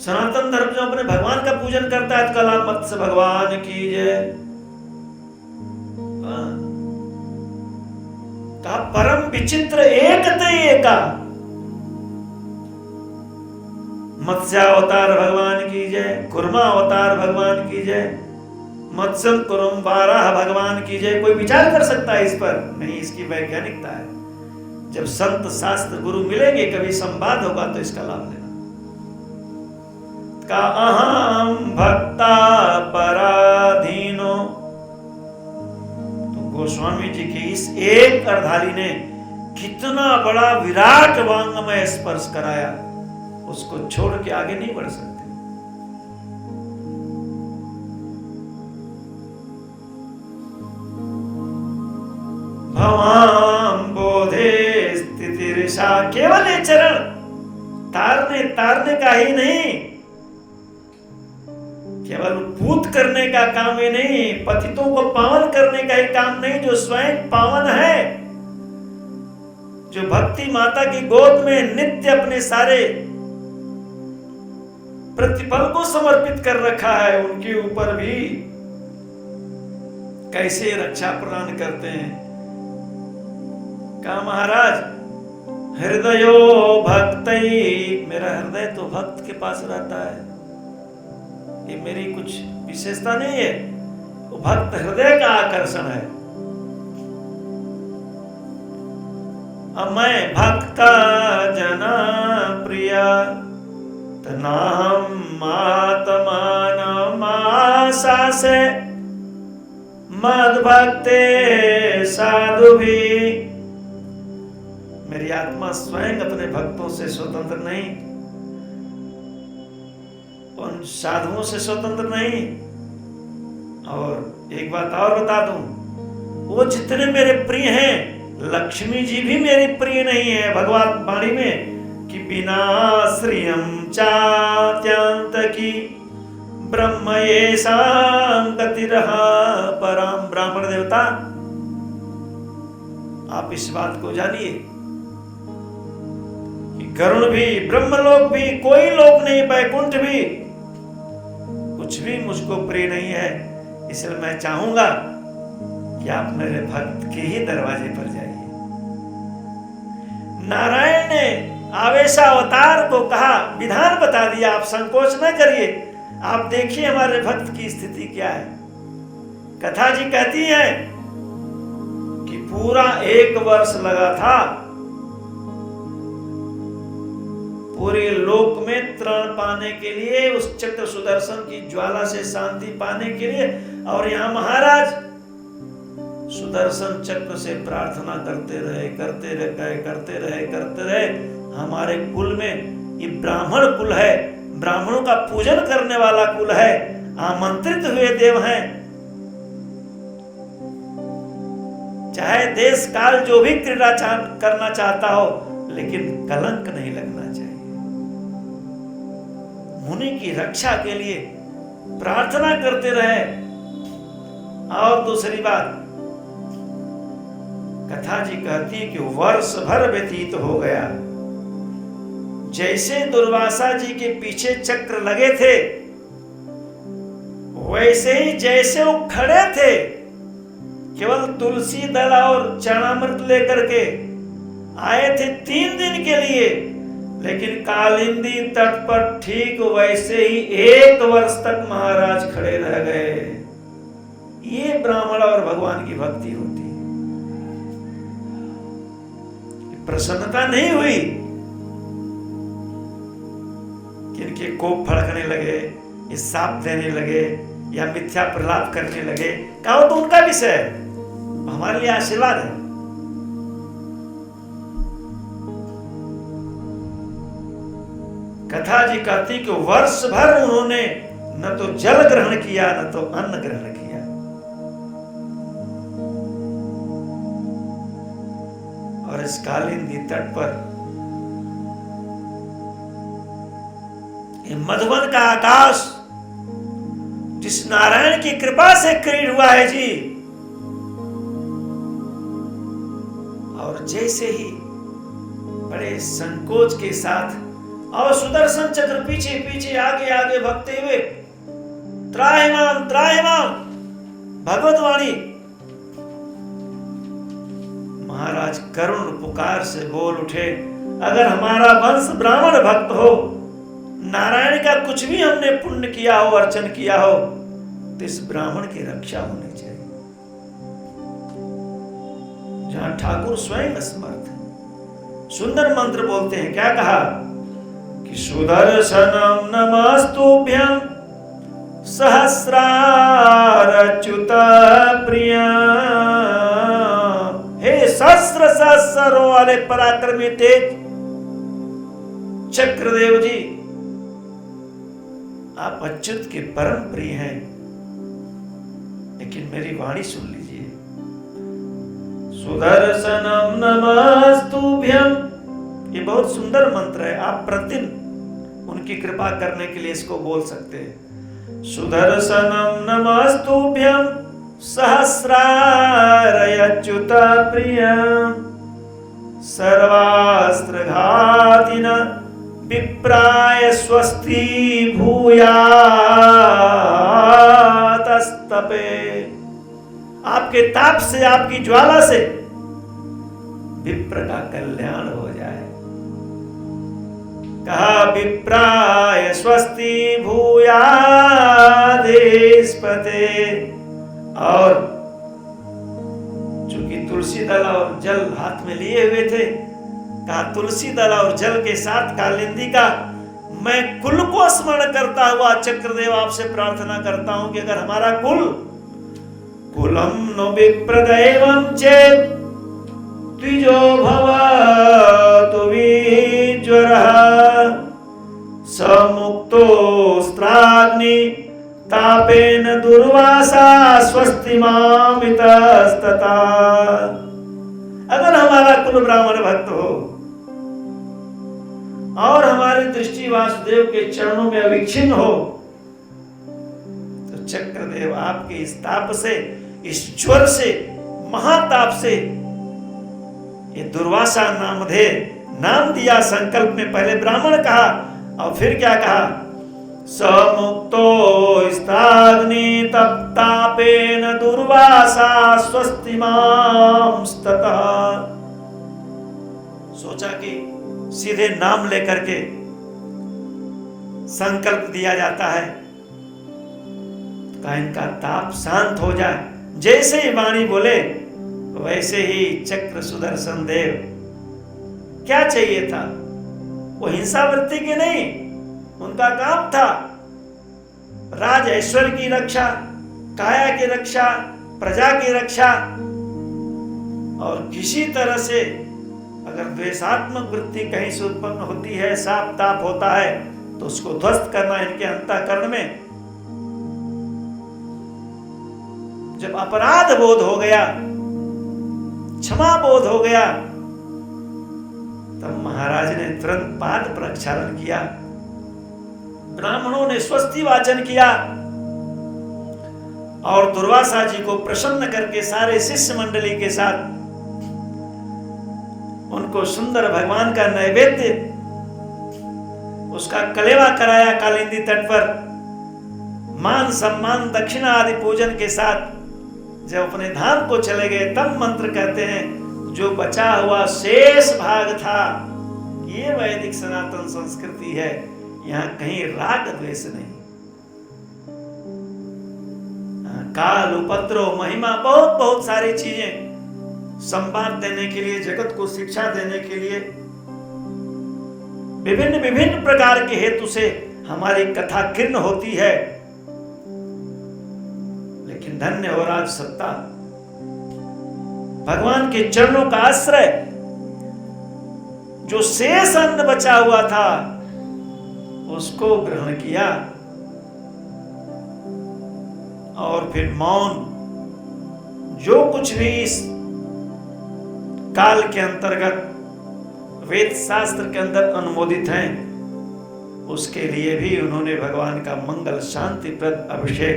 सनातन धर्म जो अपने भगवान का पूजन करता है, कला मत्स्य भगवान की जय। कहा परम विचित्र एकते एका, मत्स्यावतार भगवान की जय, कुर्मा अवतार भगवान की जय, मत्स्यम कुरुम वाराह भगवान की जय। कोई विचार कर सकता है इस पर? नहीं, इसकी वैज्ञानिकता है। जब संत शास्त्र गुरु मिलेंगे, कभी संवाद होगा तो इसका लाभ लेना। का अहम भक्ता पराधीनो, तो गोस्वामी जी की इस एक अर्धाली ने कितना बड़ा विराट वांगमय स्पर्श कराया, उसको छोड़ के आगे नहीं बढ़ सकते। भवाम बोधे स्थितिरिषा, केवल ये चरण तारने का ही नहीं, केवल पूत करने का काम ही नहीं, पतितों को पावन करने का ही काम नहीं, जो स्वयं पावन है, जो भक्ति माता की गोद में नित्य अपने सारे प्रतिपल को समर्पित कर रखा है, उनके ऊपर भी कैसे रक्षा प्रदान करते हैं। कहा महाराज हृदयो भक्तई, मेरा हृदय तो भक्त के पास रहता है, ये मेरी कुछ विशेषता नहीं है, वो भक्त हृदय का आकर्षण है। अब मैं भक्ता जना प्रिया तनाहम आत्मानमासा से मद भक्ते साधु भी, मेरी आत्मा स्वयं अपने भक्तों से स्वतंत्र नहीं, उन साधुओं से स्वतंत्र नहीं। और एक बात और बता दूं, वो जितने मेरे प्रिय हैं, लक्ष्मी जी भी मेरी प्रिय नहीं है। भगवान वाणी में कि बिना श्रियम चात्यंत की ब्रह्म येषां गतिरहा पराम। ब्राह्मण देवता, आप इस बात को जानिए, गरुण भी, ब्रह्मलोक भी, कोई लोक नहीं, वैकुंठ भी, कुछ भी मुझको प्रिय नहीं है। इसलिए मैं चाहूंगा कि आप मेरे भक्त के ही दरवाजे पर जाइए। नारायण ने आवेशावतार को कहा, विधान बता दिया, आप संकोच न करिए, आप देखिए हमारे भक्त की स्थिति क्या है। कथा जी कहती है कि पूरा 1 वर्ष लगा था पूरे लोक में त्राण पाने के लिए, उस चक्र सुदर्शन की ज्वाला से शांति पाने के लिए। और यहां महाराज सुदर्शन चक्र से प्रार्थना करते रहे। हमारे कुल में ये ब्राह्मण कुल है, ब्राह्मणों का पूजन करने वाला कुल है, आमंत्रित हुए देव हैं। चाहे देश काल जो भी क्रीड़ा करना चाहता हो, लेकिन कलंक नहीं लगना चाहिए। मुनि की रक्षा के लिए प्रार्थना करते रहे। और दूसरी बात, कथा जी कहती है कि वर्ष भर व्यतीत हो गया। जैसे दुर्वासा जी के पीछे चक्र लगे थे, वैसे ही जैसे वो खड़े थे, केवल तुलसी दल और चरणामृत लेकर के आए थे 3 दिन के लिए, लेकिन कालिंदी तट पर ठीक वैसे ही 1 वर्ष तक महाराज खड़े रह गए। ये ब्राह्मण और भगवान की भक्ति होती है। प्रसन्नता नहीं हुई कि इनके कोप फड़कने लगे, ये साप देने लगे या मिथ्या प्रलाप करने लगे, कहो तो उनका विषय है, हमारे लिए आशीर्वाद है। कथा जी कहती कि वर्ष भर उन्होंने न तो जल ग्रहण किया, न तो अन्न ग्रहण किया। और इस कालिंदी तट पर मधुबन का आकाश जिस नारायण की कृपा से क्रीड हुआ है जी, और जैसे ही बड़े संकोच के साथ और सुदर्शन चक्र पीछे पीछे आगे आगे भगते हुए त्राहिमाम त्राहिमाम भगवतवाणी, महाराज करुण पुकार से बोल उठे, अगर हमारा वंश ब्राह्मण भक्त हो, नारायण का कुछ भी हमने पुण्य किया हो, अर्चन किया हो, तो इस ब्राह्मण की रक्षा होनी चाहिए। जहां ठाकुर स्वयं समर्थ है, सुंदर मंत्र बोलते हैं, क्या कहा कि सुदर्शनम नमस्तुभ्यं सहस्रार अच्युत प्रिया सरों वाले पराक्रमी तेज चक्रदेव जी, आप अच्युत के परम प्रिय हैं, लेकिन मेरी वाणी सुन लीजिए। सुदर्शनम नमस्तुभ्यम, ये बहुत सुंदर मंत्र है, आप प्रतिदिन उनकी कृपा करने के लिए इसको बोल सकते हैं। सुदर्शनम नमस्तुभ्यम सहस्रार अच्युत प्रियम सर्वास्त्रघातिन विप्राय स्वस्ति भूयातस्तपे। आपके ताप से, आपकी ज्वाला से विप्र का कल्याण हो जाए। कहा विप्राय स्वस्ति भूयादेस्पते। और चूंकि तुलसी दल और जल हाथ में लिए हुए थे, कहा तुलसी दल और जल के साथ कालिंदी का, मैं कुल को स्मरण करता हुआ चक्रदेव आपसे प्रार्थना करता हूं कि अगर हमारा कुल कुलम नो विप्रदैवं चेत् द्विजो भवतु विज्वरः समुक्तोऽस्त्राग्नि तापेन दुर्वासा स्वस्ति मामितस्तता। अगर हमारा कुल ब्राह्मण भक्त हो और हमारी दृष्टि वासुदेव के चरणों में अविच्छिन्न हो, तो चक्रदेव आपके इस ताप से, इस ज्वर से, महाताप से, ये दुर्वासा नाम दिया संकल्प में। पहले ब्राह्मण कहा और फिर क्या कहा? समुक्तो स्ताग्नि तप्तापेन दुर्वासा स्वस्ति मांस्ततः। सोचा कि सीधे नाम लेकर के संकल्प दिया जाता है, का इनका ताप शांत हो जाए। जैसे ही वाणी बोले वैसे ही चक्र सुदर्शन देव, क्या चाहिए था? वो हिंसा वृत्ति के नहीं, उनका काम था राज ऐश्वर्य की रक्षा, काया की रक्षा, प्रजा की रक्षा। और किसी तरह से अगर द्वेषात्मक वृत्ति कहीं से उत्पन्न होती है, साप ताप होता है, तो उसको ध्वस्त करना इनके अंतःकरण में। जब अपराध बोध हो गया, क्षमा बोध हो गया, तब महाराज ने तुरंत पाद प्रक्षालन किया, ब्राह्मणों ने स्वस्ति वाचन किया और दुर्वासा जी को प्रसन्न करके सारे शिष्य मंडली के साथ उनको सुंदर भगवान का नैवेद्य, उसका कलेवा कराया कालिंदी तट पर। मान सम्मान दक्षिणा आदि पूजन के साथ जब अपने धाम को चले गए, तब मंत्र कहते हैं जो बचा हुआ शेष भाग था। ये वैदिक सनातन संस्कृति है, यहां कहीं राग द्वेष नहीं। काल उपद्रव महिमा, बहुत बहुत सारी चीजें संवाद देने के लिए, जगत को शिक्षा देने के लिए विभिन्न विभिन्न प्रकार के हेतु से हमारी कथा कीर्ण होती है। लेकिन धन्य हो राज सत्ता, भगवान के चरणों का आश्रय, जो शेष अन्न बचा हुआ था उसको ग्रहण किया और फिर मौन, जो कुछ भी इस काल के अंतर्गत वेद शास्त्र के अंदर अनुमोदित हैं, उसके लिए भी उन्होंने भगवान का मंगल शांतिप्रद अभिषेक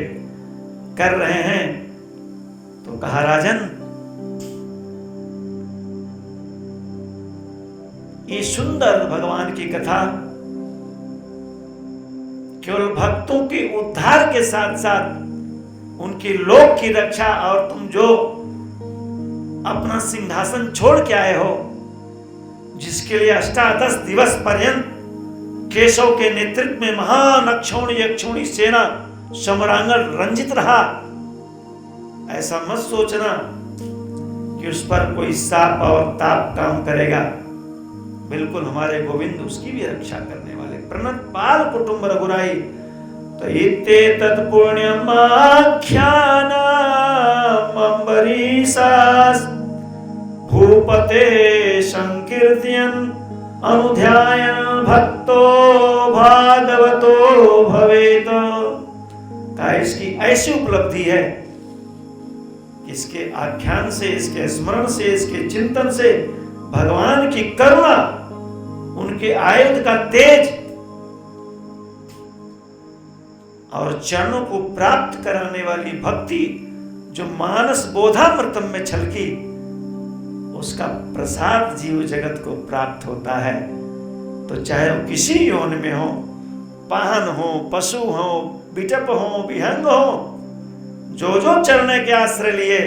कर रहे हैं। तो कहा राजन, ये सुंदर भगवान की कथा केवल भक्तों के उद्धार के साथ साथ उनकी लोक की रक्षा, और तुम जो अपना सिंहासन छोड़ के आए हो, जिसके लिए 18 दिवस पर्यंत केशव के नेतृत्व में महान अक्षौणी यक्षौणी सेना सम्रांगण रंजित रहा, ऐसा मत सोचना कि उस पर कोई साप और ताप काम करेगा। बिल्कुल हमारे गोविंद उसकी भी रक्षा करने वाले। प्रणत पाल कुटुंब रघुराई, तो इत्ते तत्पुण्यम आख्यानम अम्बरीशास भूपते संकीर्तयन् अनुध्यायन् भक्तो भागवतो भवेत। का इसकी ऐसी उपलब्धि है, इसके आख्यान से, इसके स्मरण से, इसके चिंतन से भगवान की करुणा, उनके आयुध का तेज और चरणों को प्राप्त कराने वाली भक्ति जो मानस बोधामृतम में छलकी, उसका प्रसाद जीव जगत को प्राप्त होता है। तो चाहे वो किसी योनि में हो, पाहन हो, पशु हो, बिटप हो, विहंग हो, जो जो चरण के आश्रय लिए,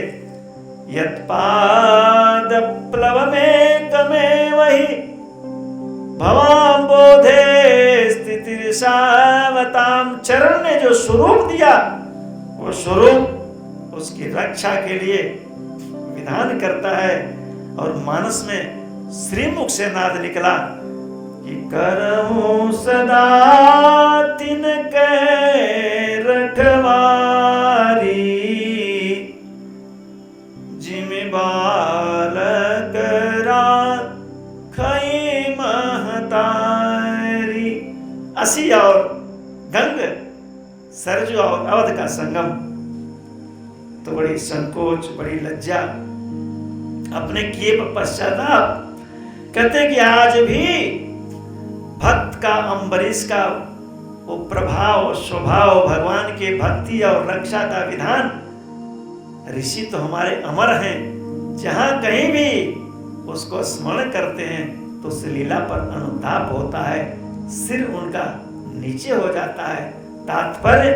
यत्पाद प्लवमेकमे वही भवाम बोधे स्थितिर्षावताम। चरण ने जो स्वरूप दिया, वो स्वरूप उसकी रक्षा के लिए विधान करता है। और मानस में श्रीमुख से नाद निकला कि करहूं सदा तिनके रखवारी, जिमि बालक राखई महतारी। असी और गंग, सरजू और अवध का संगम, तो बड़ी संकोच, बड़ी लज्जा, अपने किए पश्चाताप। कहते कि आज भी भक्त का, अम्बरीश का वो प्रभाव, स्वभाव, भगवान के भक्ति और रक्षा का विधान, ऋषि तो हमारे अमर हैं, जहां कहीं भी उसको स्मरण करते हैं तो उस लीला पर अनुताप होता है, सिर उनका नीचे हो जाता है। तात्पर्य,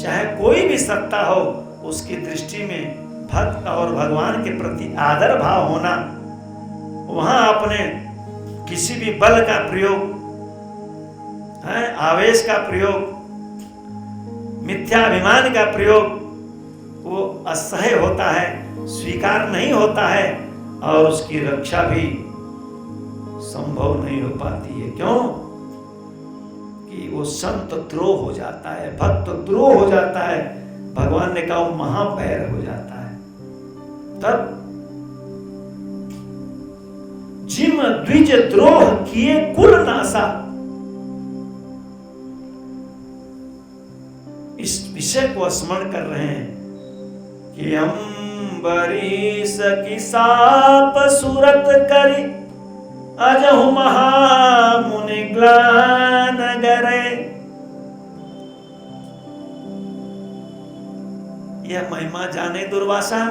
चाहे कोई भी सत्ता हो, उसकी दृष्टि में भक्त और भगवान के प्रति आदर भाव होना, वहां आपने किसी भी बल का प्रयोग, आवेश का प्रयोग, मिथ्याभिमान का प्रयोग, वो असह्य होता है, स्वीकार नहीं होता है, और उसकी रक्षा भी संभव नहीं हो पाती है। क्यों? कि वो संत द्रोह हो जाता है, भक्त द्रोह हो जाता है, भगवान ने कहा वो महापैर हो जाता है। तब जिम द्विज द्रोह किए कुल नासा, इस विषय को स्मरण कर रहे हैं कि अम्बरीश की साप सूरत करी, अजहु महामुनि ग्लान गरे। यह महिमा जाने दुर्वासा,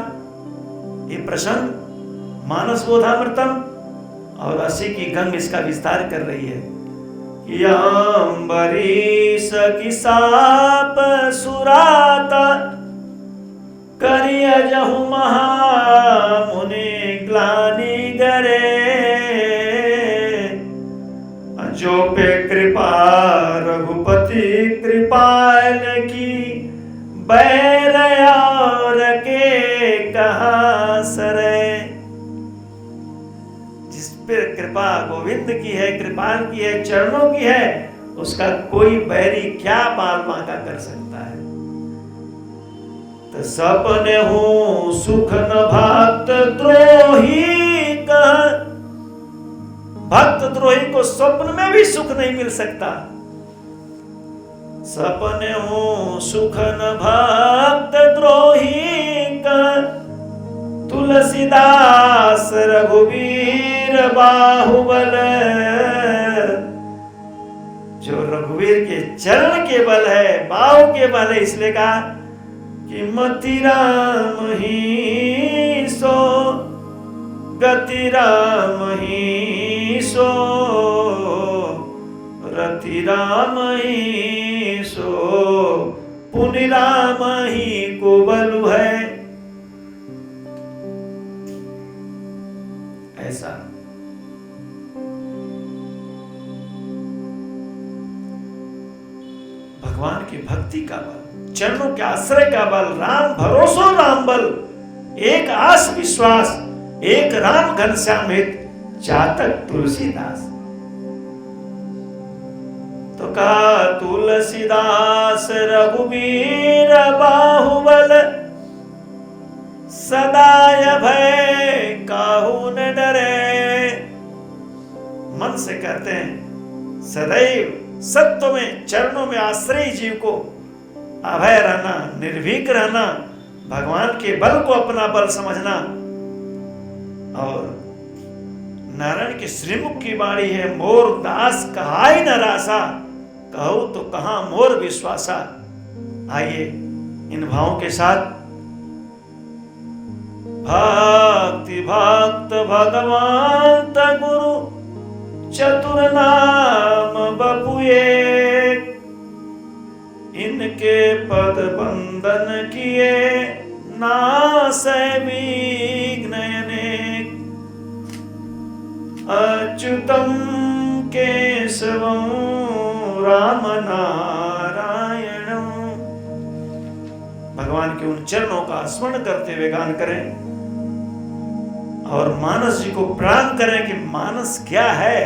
ये प्रसंग मानस बोधामृतम और असी की गंग इसका विस्तार कर रही है। अम्बरीश की साप सुराता करी, अजहु महामुनि ग्लानि गरे। जो पे कृपा रघुपति कृपाल की, बैर और के कहा सरे। जिस पे कृपा गोविंद की है, कृपाल की है, चरणों की है, उसका कोई बैरी क्या बाल बांका कर सकता है। तो सपने हूं सुख न भक्त द्रोही कह, भक्त द्रोही को स्वप्न में भी सुख नहीं मिल सकता। सपने हूं सुख न भक्त द्रोही का, तुलसीदास रघुवीर बाहुबल। जो रघुवीर के चरण के बल है, बाहु के बल है, इसलिए कहा कि मति राम ही सो, गति राम ही सो, रति राम ही सो, पुनि राम ही को बलु है। ऐसा भगवान की भक्ति का बल, चरणों के आश्रय का बल, राम भरोसो राम बल, एक आस विश्वास, एक राम घनश्याम हित, चातक तुलसीदास। तो कहा तुलसीदास रघुवीर बाहुबल, सदा भय काहू न डरे। मन से कहते हैं सदैव सत्व में चरणों में आश्रय जीव को अभय रहना, निर्भीक रहना, भगवान के बल को अपना बल समझना। और नारायण की श्रीमुख की वाणी है, मोर दास कहाई न रासा, कहो तो कहां मोर विश्वासा। आइए इन भावों के साथ भक्ति भक्त भगवान गुरु चतुर नाम बपुए, इनके पद बंदन किए नासै विघ्न अनेक। अच्युतम केशवम राम नारायणम। भगवान के उन चरणों का स्मरण करते हुए गान करें और मानस जी को प्रणाम करें कि मानस क्या है।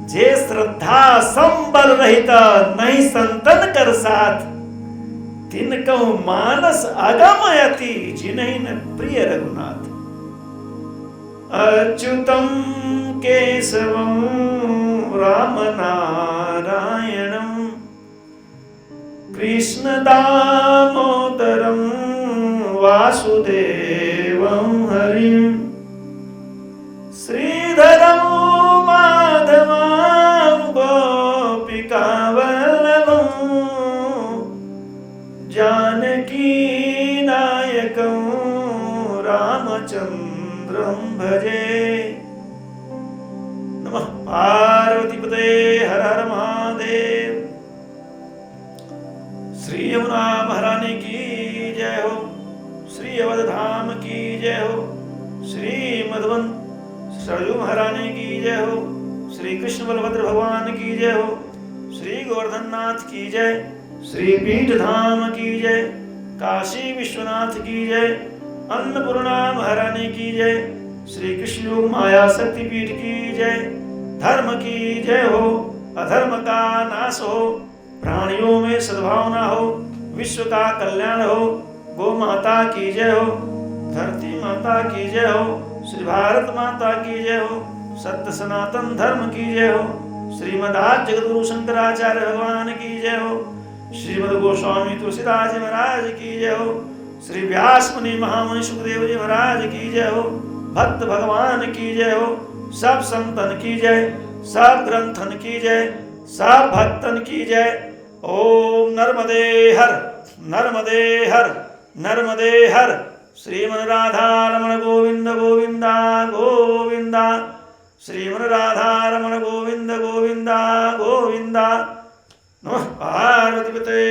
जे श्रद्धा संबल रहिता नहीं संतन कर साथ, तिन कहूं मानस अगम अति जिन्हीं न प्रिय रघुनाथ। अच्युतम केशवम राम नारायणम, कृष्ण दामोदरम वासुदेवं हरिं, श्रीधरं माधवं गोपिका वल्लभं, जानकी नायकं रामचंद्रं भजे। नमः पार्वतीपते हर हर महादेव। श्री यमुना महारानी की जय हो, श्री अवध धाम की जय हो, श्री मधुबन सरयू महारानी की जय हो, श्री कृष्ण बलभद्र भगवान की जय हो, श्री गोवर्धन नाथ की जय, श्री पीठ धाम की जय, काशी विश्वनाथ की जय, अन्नपूर्णा महारानी की जय, श्री कृष्ण माया शक्ति पीठ की जय। धर्म की जय हो, अधर्म का नाश हो, प्राणियों में सद्भावना हो, विश्व का कल्याण हो। गो माता की जय हो, धरती माता की जय हो, श्री भारत माता की जय हो, सत्य सनातन धर्म की जय हो, श्रीमद् जगद्गुरु शंकराचार्य भगवान की जय हो, श्रीमद् गोस्वामी तुलसीदास महाराज की जय हो, श्री व्यास मुनि महामुनि सुखदेव जी महाराज की जय हो, भक्त भगवान की जय हो, सब संतन की जय, सब ग्रंथन की जय, सब भक्तन की जय। ओम नर्मदे हर, नर्मदे हर, नर्मदे हर। श्रीमन राधा रमण गोविंद गोविंदा गोविंदा, श्रीमन राधा रमण गोविंद गोविंदा गोविंदा। नमः पार्वतीपते